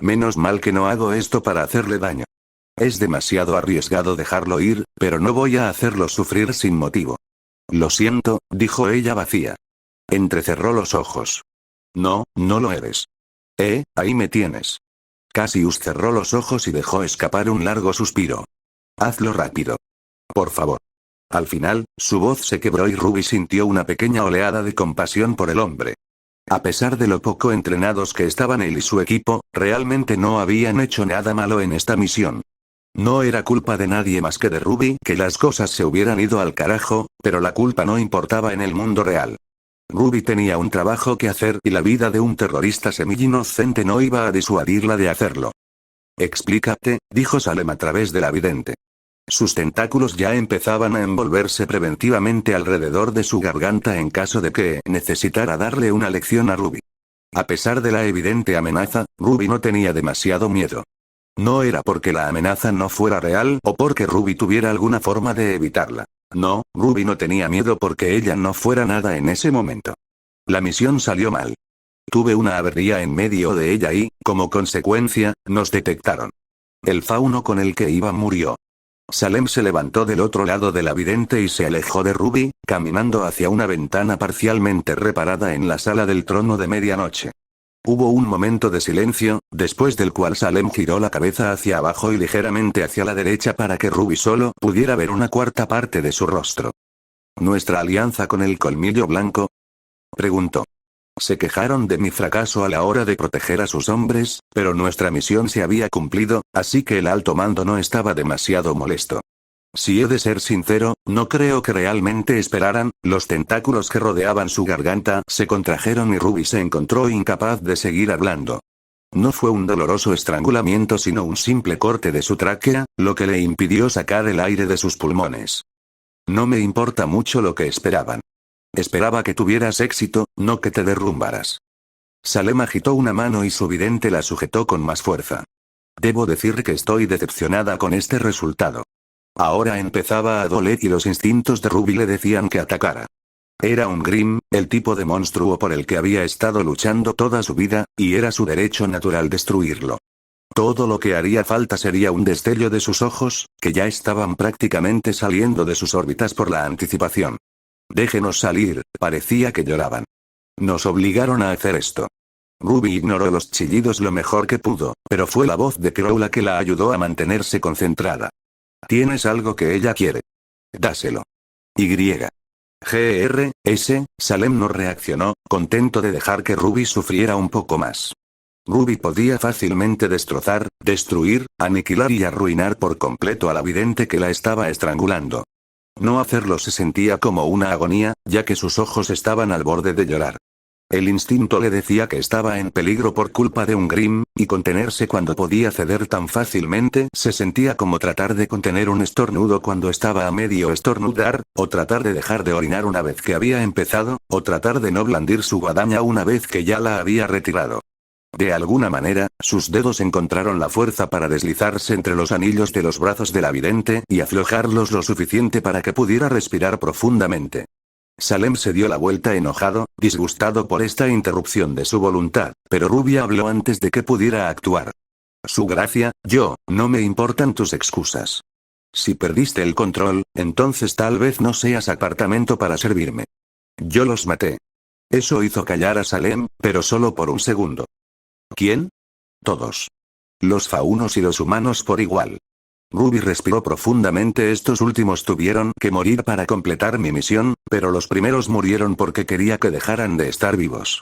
Menos mal que no hago esto para hacerle daño. Es demasiado arriesgado dejarlo ir, pero no voy a hacerlo sufrir sin motivo. Lo siento, dijo ella vacía. Entrecerró los ojos. No, no lo eres. Ahí me tienes. Cassius cerró los ojos y dejó escapar un largo suspiro. Hazlo rápido. Por favor. Al final, su voz se quebró y Ruby sintió una pequeña oleada de compasión por el hombre. A pesar de lo poco entrenados que estaban él y su equipo, realmente no habían hecho nada malo en esta misión. No era culpa de nadie más que de Ruby que las cosas se hubieran ido al carajo, pero la culpa no importaba en el mundo real. Ruby tenía un trabajo que hacer y la vida de un terrorista semi-inocente no iba a disuadirla de hacerlo. Explícate, dijo Salem a través de la vidente. Sus tentáculos ya empezaban a envolverse preventivamente alrededor de su garganta en caso de que necesitara darle una lección a Ruby. A pesar de la evidente amenaza, Ruby no tenía demasiado miedo. No era porque la amenaza no fuera real o porque Ruby tuviera alguna forma de evitarla. No, Ruby no tenía miedo porque ella no fuera nada en ese momento. La misión salió mal. Tuve una avería en medio de ella y, como consecuencia, nos detectaron. El fauno con el que iba murió. Salem se levantó del otro lado de la vidente y se alejó de Ruby, caminando hacia una ventana parcialmente reparada en la sala del trono de medianoche. Hubo un momento de silencio, después del cual Salem giró la cabeza hacia abajo y ligeramente hacia la derecha para que Ruby solo pudiera ver una cuarta parte de su rostro. ¿Nuestra alianza con el colmillo blanco?, preguntó. Se quejaron de mi fracaso a la hora de proteger a sus hombres, pero nuestra misión se había cumplido, así que el alto mando no estaba demasiado molesto. Si he de ser sincero, no creo que realmente esperaran. Los tentáculos que rodeaban su garganta se contrajeron y Ruby se encontró incapaz de seguir hablando. No fue un doloroso estrangulamiento sino un simple corte de su tráquea, lo que le impidió sacar el aire de sus pulmones. No me importa mucho lo que esperaban. Esperaba que tuvieras éxito, no que te derrumbaras. Salem agitó una mano y su vidente la sujetó con más fuerza. Debo decir que estoy decepcionada con este resultado. Ahora empezaba a doler y los instintos de Ruby le decían que atacara. Era un Grimm, el tipo de monstruo por el que había estado luchando toda su vida, y era su derecho natural destruirlo. Todo lo que haría falta sería un destello de sus ojos, que ya estaban prácticamente saliendo de sus órbitas por la anticipación. Déjenos salir, parecía que lloraban. Nos obligaron a hacer esto. Ruby ignoró los chillidos lo mejor que pudo, pero fue la voz de Crow la que la ayudó a mantenerse concentrada. Tienes algo que ella quiere. Dáselo. S. Salem no reaccionó, contento de dejar que Ruby sufriera un poco más. Ruby podía fácilmente destrozar, destruir, aniquilar y arruinar por completo a la vidente que la estaba estrangulando. No hacerlo se sentía como una agonía, ya que sus ojos estaban al borde de llorar. El instinto le decía que estaba en peligro por culpa de un Grimm, y contenerse cuando podía ceder tan fácilmente se sentía como tratar de contener un estornudo cuando estaba a medio estornudar, o tratar de dejar de orinar una vez que había empezado, o tratar de no blandir su guadaña una vez que ya la había retirado. De alguna manera, sus dedos encontraron la fuerza para deslizarse entre los anillos de los brazos de la vidente y aflojarlos lo suficiente para que pudiera respirar profundamente. Salem se dio la vuelta enojado, disgustado por esta interrupción de su voluntad, pero Ruby habló antes de que pudiera actuar. Su gracia, no me importan tus excusas. Si perdiste el control, entonces tal vez no seas apartamento para servirme. Yo los maté. Eso hizo callar a Salem, pero solo por un segundo. ¿Quién? Todos. Los faunos y los humanos por igual. Ruby respiró profundamente. Estos últimos tuvieron que morir para completar mi misión, pero los primeros murieron porque quería que dejaran de estar vivos.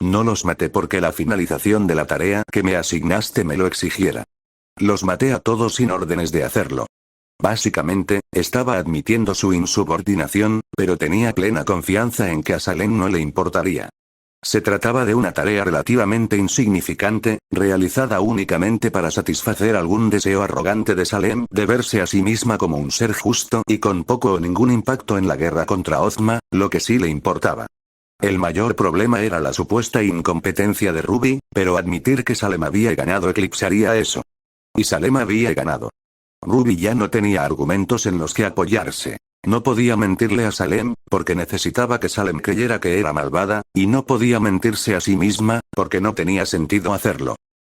No los maté porque la finalización de la tarea que me asignaste me lo exigiera. Los maté a todos sin órdenes de hacerlo. Básicamente, estaba admitiendo su insubordinación, pero tenía plena confianza en que a Salem no le importaría. Se trataba de una tarea relativamente insignificante, realizada únicamente para satisfacer algún deseo arrogante de Salem de verse a sí misma como un ser justo y con poco o ningún impacto en la guerra contra Ozma, lo que sí le importaba. El mayor problema era la supuesta incompetencia de Ruby, pero admitir que Salem había ganado eclipsaría eso. Y Salem había ganado. Ruby ya no tenía argumentos en los que apoyarse. No podía mentirle a Salem, porque necesitaba que Salem creyera que era malvada, y no podía mentirse a sí misma, porque no tenía sentido hacerlo.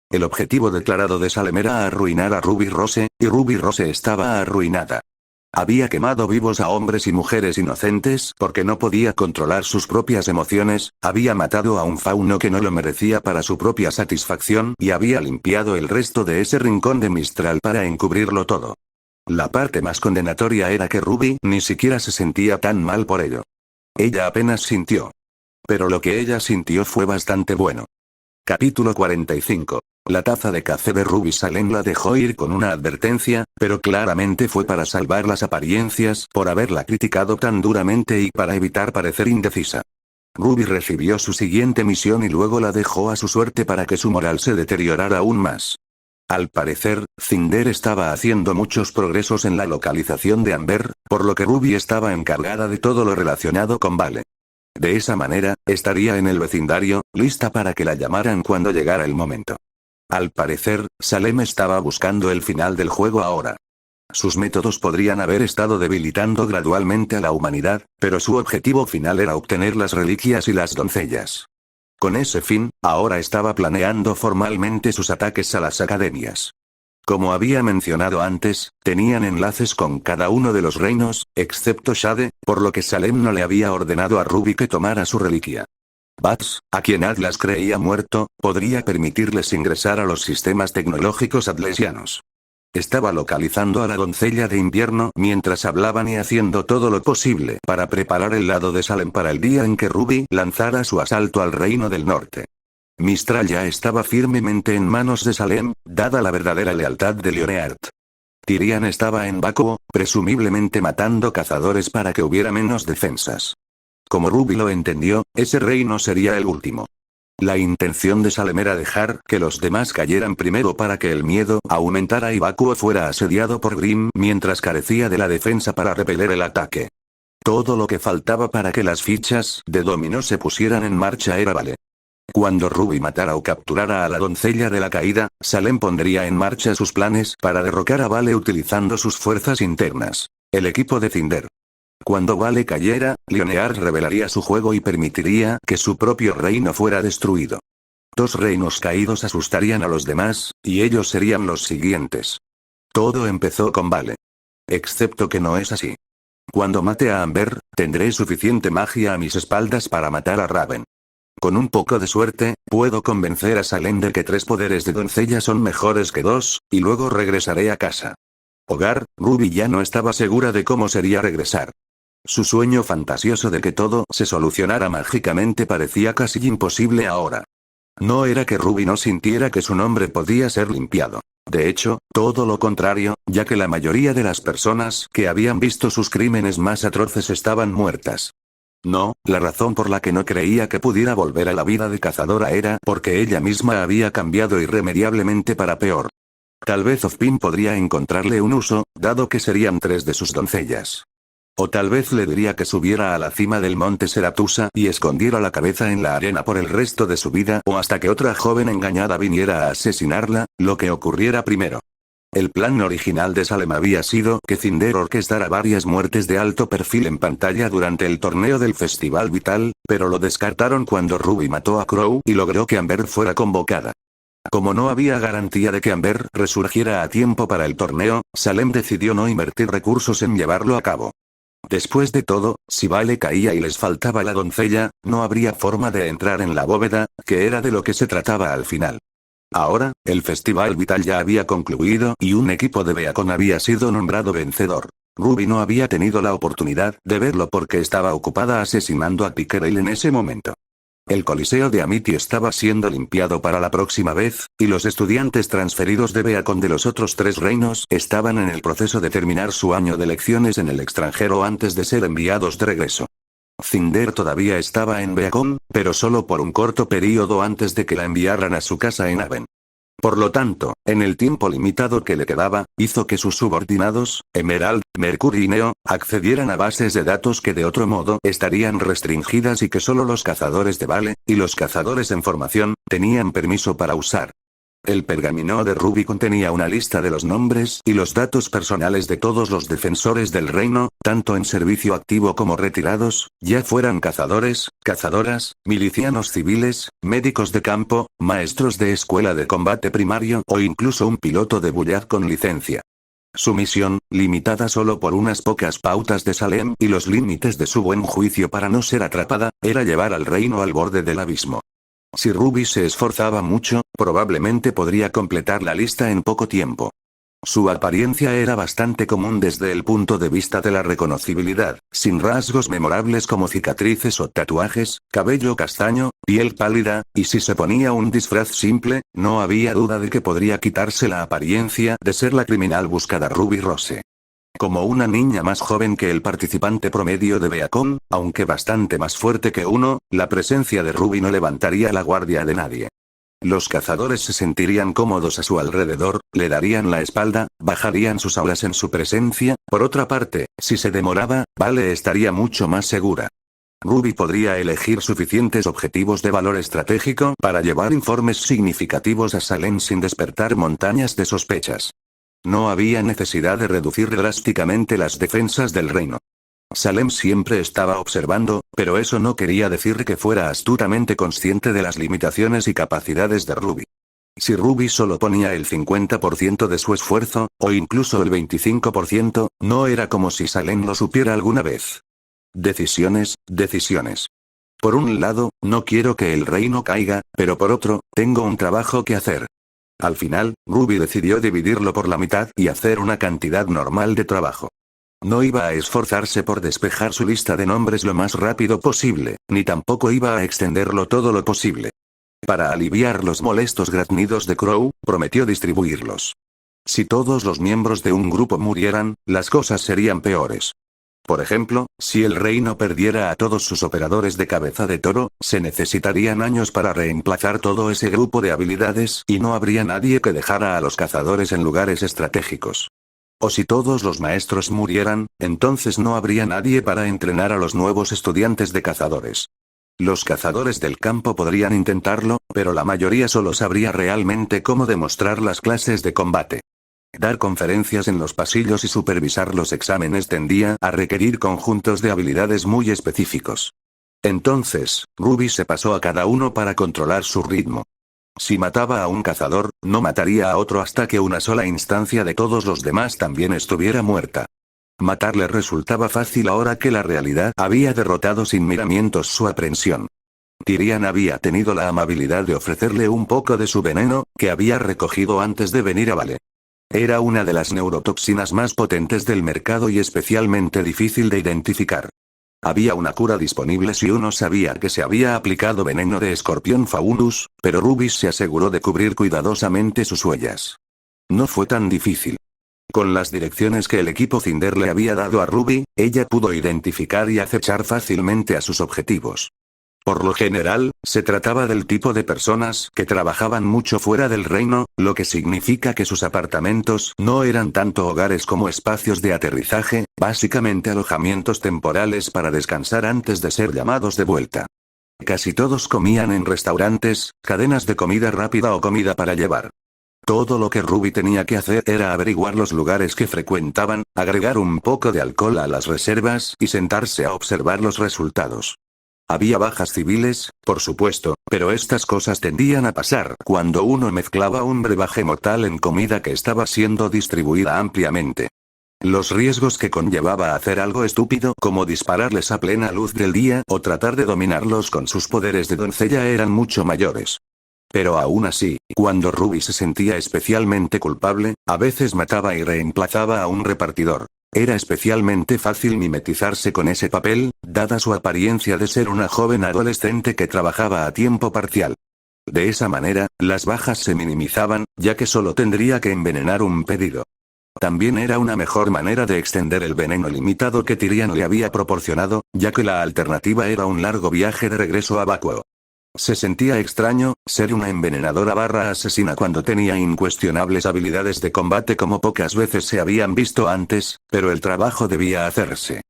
El objetivo declarado de Salem era arruinar a Ruby Rose, y Ruby Rose estaba arruinada. Había quemado vivos a hombres y mujeres inocentes porque no podía controlar sus propias emociones, había matado a un fauno que no lo merecía para su propia satisfacción y había limpiado el resto de ese rincón de Mistral para encubrirlo todo. La parte más condenatoria era que Ruby ni siquiera se sentía tan mal por ello. Ella apenas sintió. Pero lo que ella sintió fue bastante bueno. Capítulo 45. La taza de café de Ruby. Salem la dejó ir con una advertencia, pero claramente fue para salvar las apariencias por haberla criticado tan duramente y para evitar parecer indecisa. Ruby recibió su siguiente misión y luego la dejó a su suerte para que su moral se deteriorara aún más. Al parecer, Cinder estaba haciendo muchos progresos en la localización de Amber, por lo que Ruby estaba encargada de todo lo relacionado con Vale. De esa manera, estaría en el vecindario, lista para que la llamaran cuando llegara el momento. Al parecer, Salem estaba buscando el final del juego ahora. Sus métodos podrían haber estado debilitando gradualmente a la humanidad, pero su objetivo final era obtener las reliquias y las doncellas. Con ese fin, ahora estaba planeando formalmente sus ataques a las academias. Como había mencionado antes, tenían enlaces con cada uno de los reinos, excepto Shade, por lo que Salem no le había ordenado a Ruby que tomara su reliquia. Bats, a quien Atlas creía muerto, podría permitirles ingresar a los sistemas tecnológicos atlesianos. Estaba localizando a la doncella de invierno mientras hablaban y haciendo todo lo posible para preparar el lado de Salem para el día en que Ruby lanzara su asalto al Reino del Norte. Mistral ya estaba firmemente en manos de Salem, dada la verdadera lealtad de Leonard. Tyrian estaba en vacuo, presumiblemente matando cazadores para que hubiera menos defensas. Como Ruby lo entendió, ese reino sería el último. La intención de Salem era dejar que los demás cayeran primero para que el miedo aumentara y Vacuo fuera asediado por Grimm mientras carecía de la defensa para repeler el ataque. Todo lo que faltaba para que las fichas de dominó se pusieran en marcha era Vale. Cuando Ruby matara o capturara a la doncella de la caída, Salem pondría en marcha sus planes para derrocar a Vale utilizando sus fuerzas internas. El equipo de Cinder. Cuando Vale cayera, Leonard revelaría su juego y permitiría que su propio reino fuera destruido. Dos reinos caídos asustarían a los demás, y ellos serían los siguientes. Todo empezó con Vale. Excepto que no es así. Cuando mate a Amber, tendré suficiente magia a mis espaldas para matar a Raven. Con un poco de suerte, puedo convencer a Salem de que 3 poderes de doncella son mejores que 2, y luego regresaré a casa. Hogar. Ruby ya no estaba segura de cómo sería regresar. Su sueño fantasioso de que todo se solucionara mágicamente parecía casi imposible ahora. No era que Ruby no sintiera que su nombre podía ser limpiado. De hecho, todo lo contrario, ya que la mayoría de las personas que habían visto sus crímenes más atroces estaban muertas. No, la razón por la que no creía que pudiera volver a la vida de cazadora era porque ella misma había cambiado irremediablemente para peor. Tal vez Ozpin podría encontrarle un uso, dado que serían 3 de sus doncellas. O tal vez le diría que subiera a la cima del monte Seratusa y escondiera la cabeza en la arena por el resto de su vida o hasta que otra joven engañada viniera a asesinarla, lo que ocurriera primero. El plan original de Salem había sido que Cinder orquestara varias muertes de alto perfil en pantalla durante el torneo del Festival Vital, pero lo descartaron cuando Ruby mató a Crow y logró que Amber fuera convocada. Como no había garantía de que Amber resurgiera a tiempo para el torneo, Salem decidió no invertir recursos en llevarlo a cabo. Después de todo, si Vale caía y les faltaba la doncella, no habría forma de entrar en la bóveda, que era de lo que se trataba al final. Ahora, el Festival Vital ya había concluido y un equipo de Beacon había sido nombrado vencedor. Ruby no había tenido la oportunidad de verlo porque estaba ocupada asesinando a Pickerel en ese momento. El Coliseo de Amity estaba siendo limpiado para la próxima vez, y los estudiantes transferidos de Beacon de los otros 3 reinos estaban en el proceso de terminar su año de lecciones en el extranjero antes de ser enviados de regreso. Cinder todavía estaba en Beacon, pero solo por un corto período antes de que la enviaran a su casa en Haven. Por lo tanto, en el tiempo limitado que le quedaba, hizo que sus subordinados, Emerald, Mercury y Neo, accedieran a bases de datos que de otro modo estarían restringidas y que solo los cazadores de Vale, y los cazadores en formación, tenían permiso para usar. El pergamino de Ruby contenía una lista de los nombres y los datos personales de todos los defensores del reino, tanto en servicio activo como retirados, ya fueran cazadores, cazadoras, milicianos civiles, médicos de campo, maestros de escuela de combate primario o incluso un piloto de Bullard con licencia. Su misión, limitada solo por unas pocas pautas de Salem y los límites de su buen juicio para no ser atrapada, era llevar al reino al borde del abismo. Si Ruby se esforzaba mucho, probablemente podría completar la lista en poco tiempo. Su apariencia era bastante común desde el punto de vista de la reconocibilidad, sin rasgos memorables como cicatrices o tatuajes, cabello castaño, piel pálida, y si se ponía un disfraz simple, no había duda de que podría quitarse la apariencia de ser la criminal buscada Ruby Rose. Como una niña más joven que el participante promedio de Beacon, aunque bastante más fuerte que uno, la presencia de Ruby no levantaría la guardia de nadie. Los cazadores se sentirían cómodos a su alrededor, le darían la espalda, bajarían sus aulas en su presencia. Por otra parte, si se demoraba, Vale estaría mucho más segura. Ruby podría elegir suficientes objetivos de valor estratégico para llevar informes significativos a Salem sin despertar montañas de sospechas. No había necesidad de reducir drásticamente las defensas del reino. Salem siempre estaba observando, pero eso no quería decir que fuera astutamente consciente de las limitaciones y capacidades de Ruby. Si Ruby solo ponía el 50% de su esfuerzo, o incluso el 25%, no era como si Salem lo supiera alguna vez. Decisiones, decisiones. Por un lado, no quiero que el reino caiga, pero por otro, tengo un trabajo que hacer. Al final, Ruby decidió dividirlo por la mitad y hacer una cantidad normal de trabajo. No iba a esforzarse por despejar su lista de nombres lo más rápido posible, ni tampoco iba a extenderlo todo lo posible. Para aliviar los molestos graznidos de Crow, prometió distribuirlos. Si todos los miembros de un grupo murieran, las cosas serían peores. Por ejemplo, si el reino perdiera a todos sus operadores de cabeza de toro, se necesitarían años para reemplazar todo ese grupo de habilidades y no habría nadie que dejara a los cazadores en lugares estratégicos. O si todos los maestros murieran, entonces no habría nadie para entrenar a los nuevos estudiantes de cazadores. Los cazadores del campo podrían intentarlo, pero la mayoría solo sabría realmente cómo demostrar las clases de combate. Dar conferencias en los pasillos y supervisar los exámenes tendía a requerir conjuntos de habilidades muy específicos. Entonces, Ruby se pasó a cada uno para controlar su ritmo. Si mataba a un cazador, no mataría a otro hasta que una sola instancia de todos los demás también estuviera muerta. Matarle resultaba fácil ahora que la realidad había derrotado sin miramientos su aprensión. Tyrian había tenido la amabilidad de ofrecerle un poco de su veneno, que había recogido antes de venir a Vale. Era una de las neurotoxinas más potentes del mercado y especialmente difícil de identificar. Había una cura disponible si uno sabía que se había aplicado veneno de escorpión faunus, pero Ruby se aseguró de cubrir cuidadosamente sus huellas. No fue tan difícil. Con las direcciones que el equipo Cinder le había dado a Ruby, ella pudo identificar y acechar fácilmente a sus objetivos. Por lo general, se trataba del tipo de personas que trabajaban mucho fuera del reino, lo que significa que sus apartamentos no eran tanto hogares como espacios de aterrizaje, básicamente alojamientos temporales para descansar antes de ser llamados de vuelta. Casi todos comían en restaurantes, cadenas de comida rápida o comida para llevar. Todo lo que Ruby tenía que hacer era averiguar los lugares que frecuentaban, agregar un poco de alcohol a las reservas y sentarse a observar los resultados. Había bajas civiles, por supuesto, pero estas cosas tendían a pasar cuando uno mezclaba un brebaje mortal en comida que estaba siendo distribuida ampliamente. Los riesgos que conllevaba hacer algo estúpido como dispararles a plena luz del día o tratar de dominarlos con sus poderes de doncella eran mucho mayores. Pero aún así, cuando Ruby se sentía especialmente culpable, a veces mataba y reemplazaba a un repartidor. Era especialmente fácil mimetizarse con ese papel, dada su apariencia de ser una joven adolescente que trabajaba a tiempo parcial. De esa manera, las bajas se minimizaban, ya que solo tendría que envenenar un pedido. También era una mejor manera de extender el veneno limitado que Tyrian le había proporcionado, ya que la alternativa era un largo viaje de regreso a Bakuo. Se sentía extraño, ser una envenenadora asesina cuando tenía incuestionables habilidades de combate como pocas veces se habían visto antes, pero el trabajo debía hacerse.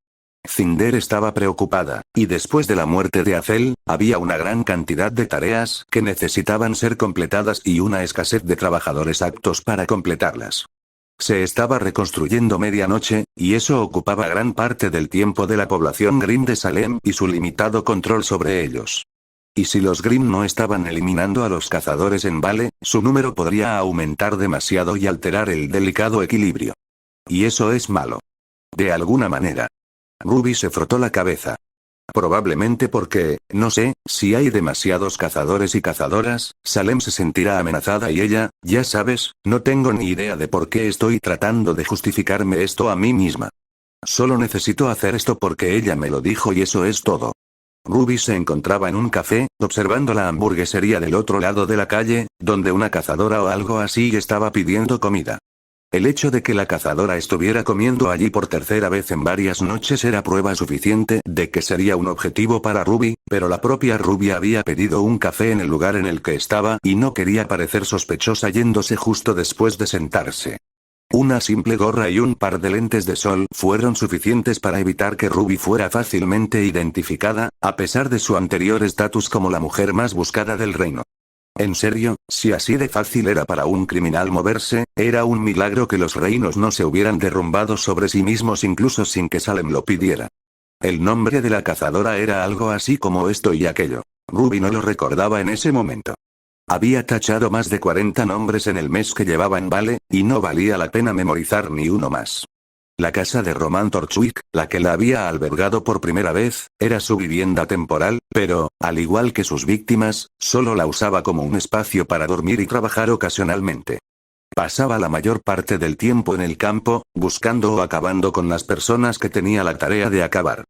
Cinder estaba preocupada, y después de la muerte de Azel, había una gran cantidad de tareas que necesitaban ser completadas y una escasez de trabajadores aptos para completarlas. Se estaba reconstruyendo Medianoche, y eso ocupaba gran parte del tiempo de la población Grimm de Salem y su limitado control sobre ellos. Y si los Grimm no estaban eliminando a los cazadores en Vale, su número podría aumentar demasiado y alterar el delicado equilibrio. Y eso es malo. De alguna manera. Ruby se frotó la cabeza. Probablemente porque, no sé, si hay demasiados cazadores y cazadoras, Salem se sentirá amenazada y ella, ya sabes, no tengo ni idea de por qué estoy tratando de justificarme esto a mí misma. Solo necesito hacer esto porque ella me lo dijo y eso es todo. Ruby se encontraba en un café, observando la hamburguesería del otro lado de la calle, donde una cazadora o algo así estaba pidiendo comida. El hecho de que la cazadora estuviera comiendo allí por tercera vez en varias noches era prueba suficiente de que sería un objetivo para Ruby, pero la propia Ruby había pedido un café en el lugar en el que estaba y no quería parecer sospechosa yéndose justo después de sentarse. Una simple gorra y un par de lentes de sol fueron suficientes para evitar que Ruby fuera fácilmente identificada, a pesar de su anterior estatus como la mujer más buscada del reino. En serio, si así de fácil era para un criminal moverse, era un milagro que los reinos no se hubieran derrumbado sobre sí mismos incluso sin que Salem lo pidiera. El nombre de la cazadora era algo así como esto y aquello. Ruby no lo recordaba en ese momento. Había tachado más de 40 nombres en el mes que llevaba en Vale, y no valía la pena memorizar ni uno más. La casa de Roman Torchwick, la que la había albergado por primera vez, era su vivienda temporal, pero, al igual que sus víctimas, solo la usaba como un espacio para dormir y trabajar ocasionalmente. Pasaba la mayor parte del tiempo en el campo, buscando o acabando con las personas que tenía la tarea de acabar.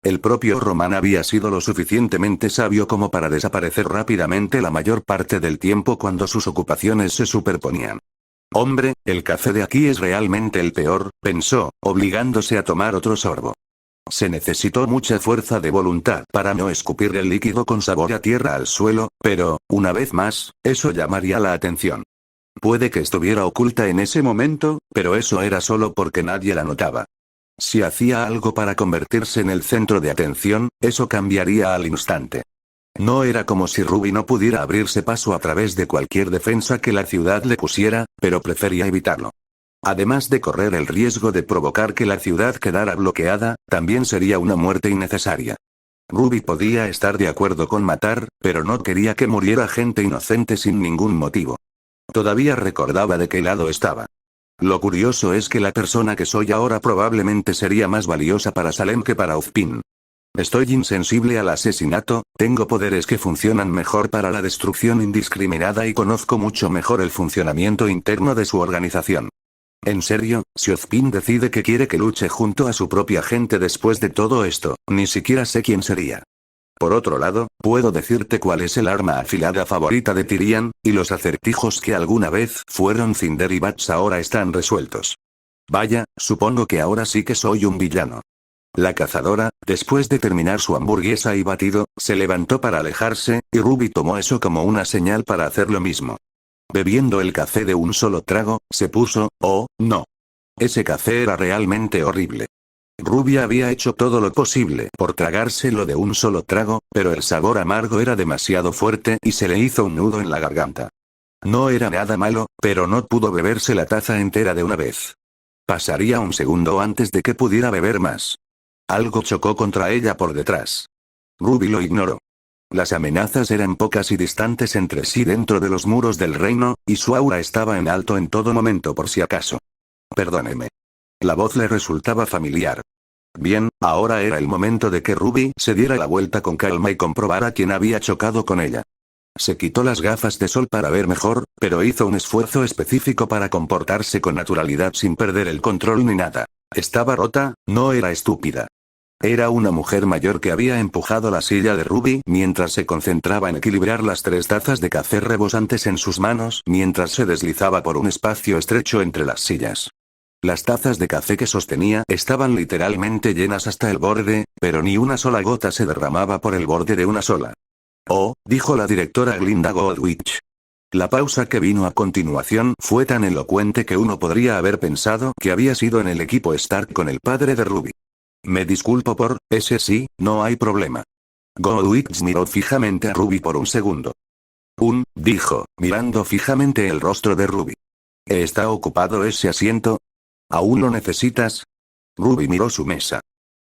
El propio Roman había sido lo suficientemente sabio como para desaparecer rápidamente la mayor parte del tiempo cuando sus ocupaciones se superponían. Hombre, el café de aquí es realmente el peor, pensó, obligándose a tomar otro sorbo. Se necesitó mucha fuerza de voluntad para no escupir el líquido con sabor a tierra al suelo, pero, una vez más, eso llamaría la atención. Puede que estuviera oculta en ese momento, pero eso era solo porque nadie la notaba. Si hacía algo para convertirse en el centro de atención, eso cambiaría al instante. No era como si Ruby no pudiera abrirse paso a través de cualquier defensa que la ciudad le pusiera, pero prefería evitarlo. Además de correr el riesgo de provocar que la ciudad quedara bloqueada, también sería una muerte innecesaria. Ruby podía estar de acuerdo con matar, pero no quería que muriera gente inocente sin ningún motivo. Todavía recordaba de qué lado estaba. Lo curioso es que la persona que soy ahora probablemente sería más valiosa para Salem que para Ozpin. Estoy insensible al asesinato, tengo poderes que funcionan mejor para la destrucción indiscriminada y conozco mucho mejor el funcionamiento interno de su organización. En serio, si Ozpin decide que quiere que luche junto a su propia gente después de todo esto, ni siquiera sé quién sería. Por otro lado, puedo decirte cuál es el arma afilada favorita de Tyrion, y los acertijos que alguna vez fueron Cinder y Bats ahora están resueltos. Vaya, supongo que ahora sí que soy un villano. La cazadora, después de terminar su hamburguesa y batido, se levantó para alejarse, y Ruby tomó eso como una señal para hacer lo mismo. Bebiendo el café de un solo trago, se puso, oh, no. Ese café era realmente horrible. Ruby había hecho todo lo posible por tragárselo de un solo trago, pero el sabor amargo era demasiado fuerte y se le hizo un nudo en la garganta. No era nada malo, pero no pudo beberse la taza entera de una vez. Pasaría un segundo antes de que pudiera beber más. Algo chocó contra ella por detrás. Ruby lo ignoró. Las amenazas eran pocas y distantes entre sí dentro de los muros del reino, y su aura estaba en alto en todo momento por si acaso. Perdóneme. La voz le resultaba familiar. Bien, ahora era el momento de que Ruby se diera la vuelta con calma y comprobara quién había chocado con ella. Se quitó las gafas de sol para ver mejor, pero hizo un esfuerzo específico para comportarse con naturalidad sin perder el control ni nada. Estaba rota, no era estúpida. Era una mujer mayor que había empujado la silla de Ruby mientras se concentraba en equilibrar las 3 tazas de café rebosantes en sus manos mientras se deslizaba por un espacio estrecho entre las sillas. Las tazas de café que sostenía estaban literalmente llenas hasta el borde, pero ni una sola gota se derramaba por el borde de una sola. Oh, dijo la directora Glinda Goldwich. La pausa que vino a continuación fue tan elocuente que uno podría haber pensado que había sido en el equipo Stark con el padre de Ruby. Me disculpo por, ese sí, no hay problema. Goldwich miró fijamente a Ruby por un segundo. Dijo, mirando fijamente el rostro de Ruby. ¿Está ocupado ese asiento? ¿Aún lo necesitas? Ruby miró su mesa.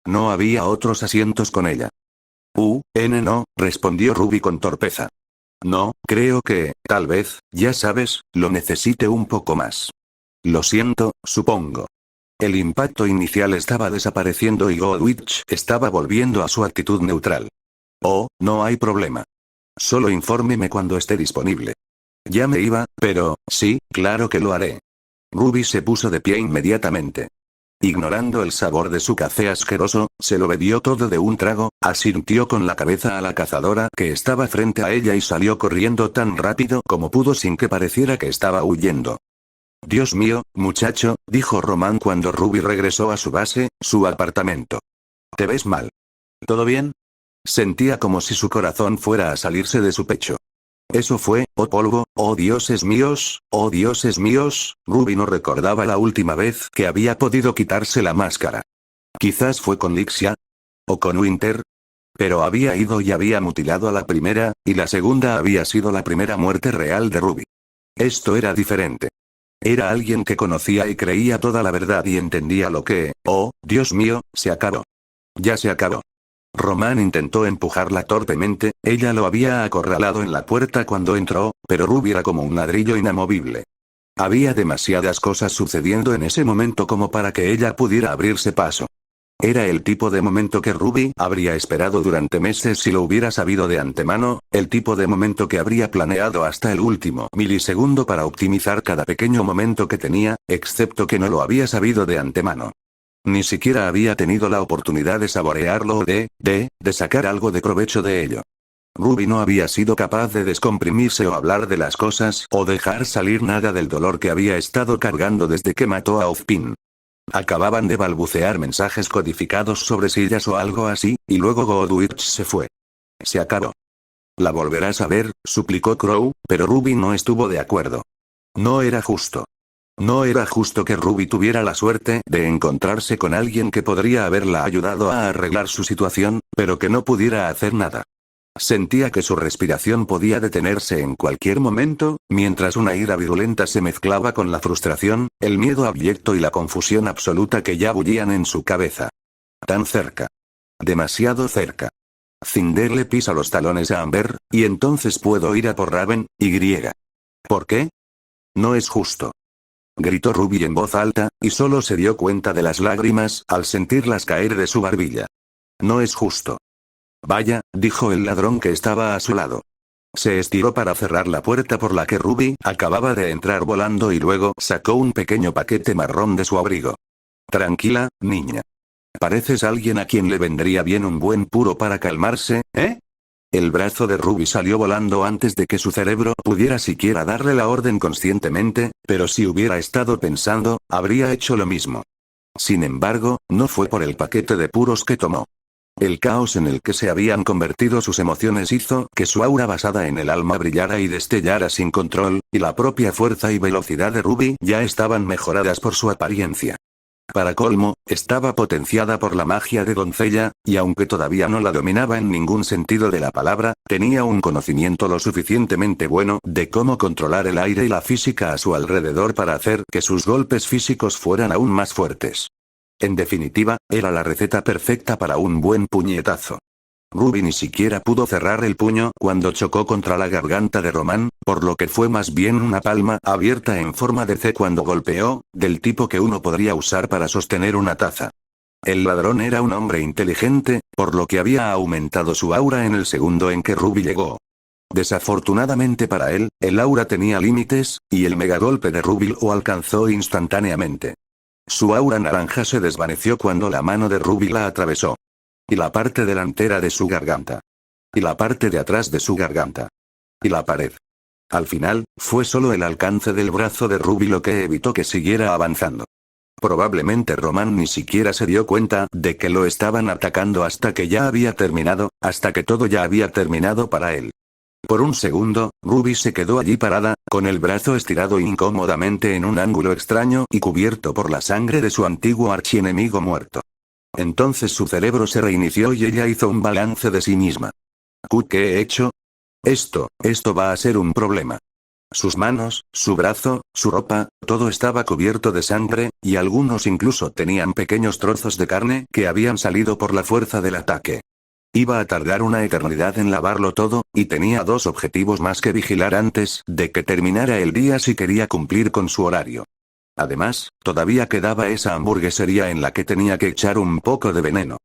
No había otros asientos con ella. No, respondió Ruby con torpeza. No, creo que, tal vez, ya sabes, lo necesite un poco más. Lo siento, supongo. El impacto inicial estaba desapareciendo y Goldwich estaba volviendo a su actitud neutral. Oh, no hay problema. Solo infórmeme cuando esté disponible. Ya me iba, pero, sí, claro que lo haré. Ruby se puso de pie inmediatamente. Ignorando el sabor de su café asqueroso, se lo bebió todo de un trago, asintió con la cabeza a la cazadora que estaba frente a ella y salió corriendo tan rápido como pudo sin que pareciera que estaba huyendo. Dios mío, muchacho, dijo Román cuando Ruby regresó a su base, su apartamento. ¿Te ves mal? ¿Todo bien? Sentía como si su corazón fuera a salirse de su pecho. Eso fue, oh polvo, oh dioses míos, oh dioses míos. Ruby no recordaba la última vez que había podido quitarse la máscara. Quizás fue con Lixia. O con Winter. Pero había ido y había mutilado a la primera, y la segunda había sido la primera muerte real de Ruby. Esto era diferente. Era alguien que conocía y creía toda la verdad y entendía lo que, oh, Dios mío, se acabó. Ya se acabó. Román intentó empujarla torpemente, ella lo había acorralado en la puerta cuando entró, pero Ruby era como un ladrillo inamovible. Había demasiadas cosas sucediendo en ese momento como para que ella pudiera abrirse paso. Era el tipo de momento que Ruby habría esperado durante meses si lo hubiera sabido de antemano, el tipo de momento que habría planeado hasta el último milisegundo para optimizar cada pequeño momento que tenía, excepto que no lo había sabido de antemano. Ni siquiera había tenido la oportunidad de saborearlo o de sacar algo de provecho de ello. Ruby no había sido capaz de descomprimirse o hablar de las cosas o dejar salir nada del dolor que había estado cargando desde que mató a Ozpin. Acababan de balbucear mensajes codificados sobre sillas o algo así, y luego Goldwich se fue. Se acabó. La volverás a ver, suplicó Crow, pero Ruby no estuvo de acuerdo. No era justo. No era justo que Ruby tuviera la suerte de encontrarse con alguien que podría haberla ayudado a arreglar su situación, pero que no pudiera hacer nada. Sentía que su respiración podía detenerse en cualquier momento, mientras una ira virulenta se mezclaba con la frustración, el miedo abyecto y la confusión absoluta que ya bullían en su cabeza. Tan cerca. Demasiado cerca. Cinder le pisa los talones a Amber, y entonces puedo ir a por Raven, y. ¿Por qué? No es justo. Gritó Ruby en voz alta, y solo se dio cuenta de las lágrimas al sentirlas caer de su barbilla. No es justo. Vaya, dijo el ladrón que estaba a su lado. Se estiró para cerrar la puerta por la que Ruby acababa de entrar volando y luego sacó un pequeño paquete marrón de su abrigo. Tranquila, niña. Pareces alguien a quien le vendría bien un buen puro para calmarse, ¿eh? El brazo de Ruby salió volando antes de que su cerebro pudiera siquiera darle la orden conscientemente, pero si hubiera estado pensando, habría hecho lo mismo. Sin embargo, no fue por el paquete de puros que tomó. El caos en el que se habían convertido sus emociones hizo que su aura basada en el alma brillara y destellara sin control, y la propia fuerza y velocidad de Ruby ya estaban mejoradas por su apariencia. Para colmo, estaba potenciada por la magia de doncella, y aunque todavía no la dominaba en ningún sentido de la palabra, tenía un conocimiento lo suficientemente bueno de cómo controlar el aire y la física a su alrededor para hacer que sus golpes físicos fueran aún más fuertes. En definitiva, era la receta perfecta para un buen puñetazo. Ruby ni siquiera pudo cerrar el puño cuando chocó contra la garganta de Román, por lo que fue más bien una palma abierta en forma de C cuando golpeó, del tipo que uno podría usar para sostener una taza. El ladrón era un hombre inteligente, por lo que había aumentado su aura en el segundo en que Ruby llegó. Desafortunadamente para él, el aura tenía límites, y el megagolpe de Ruby lo alcanzó instantáneamente. Su aura naranja se desvaneció cuando la mano de Ruby la atravesó. Y la parte delantera de su garganta. Y la parte de atrás de su garganta. Y la pared. Al final, fue solo el alcance del brazo de Ruby lo que evitó que siguiera avanzando. Probablemente Román ni siquiera se dio cuenta de que lo estaban atacando hasta que ya había terminado, hasta que todo ya había terminado para él. Por un segundo, Ruby se quedó allí parada, con el brazo estirado incómodamente en un ángulo extraño y cubierto por la sangre de su antiguo archienemigo muerto. Entonces su cerebro se reinició y ella hizo un balance de sí misma. ¿Qué he hecho? Esto va a ser un problema. Sus manos, su brazo, su ropa, todo estaba cubierto de sangre, y algunos incluso tenían pequeños trozos de carne que habían salido por la fuerza del ataque. Iba a tardar una eternidad en lavarlo todo, y tenía dos objetivos más que vigilar antes de que terminara el día si quería cumplir con su horario. Además, todavía quedaba esa hamburguesería en la que tenía que echar un poco de veneno.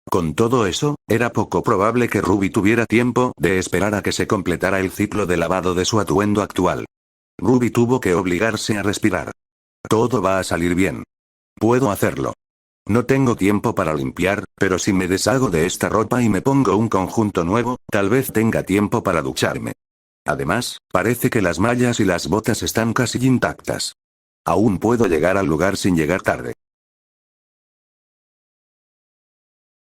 Con todo eso, era poco probable que Ruby tuviera tiempo de esperar a que se completara el ciclo de lavado de su atuendo actual. Ruby tuvo que obligarse a respirar. Todo va a salir bien. Puedo hacerlo. No tengo tiempo para limpiar, pero si me deshago de esta ropa y me pongo un conjunto nuevo, tal vez tenga tiempo para ducharme. Además, parece que las mallas y las botas están casi intactas. Aún puedo llegar al lugar sin llegar tarde.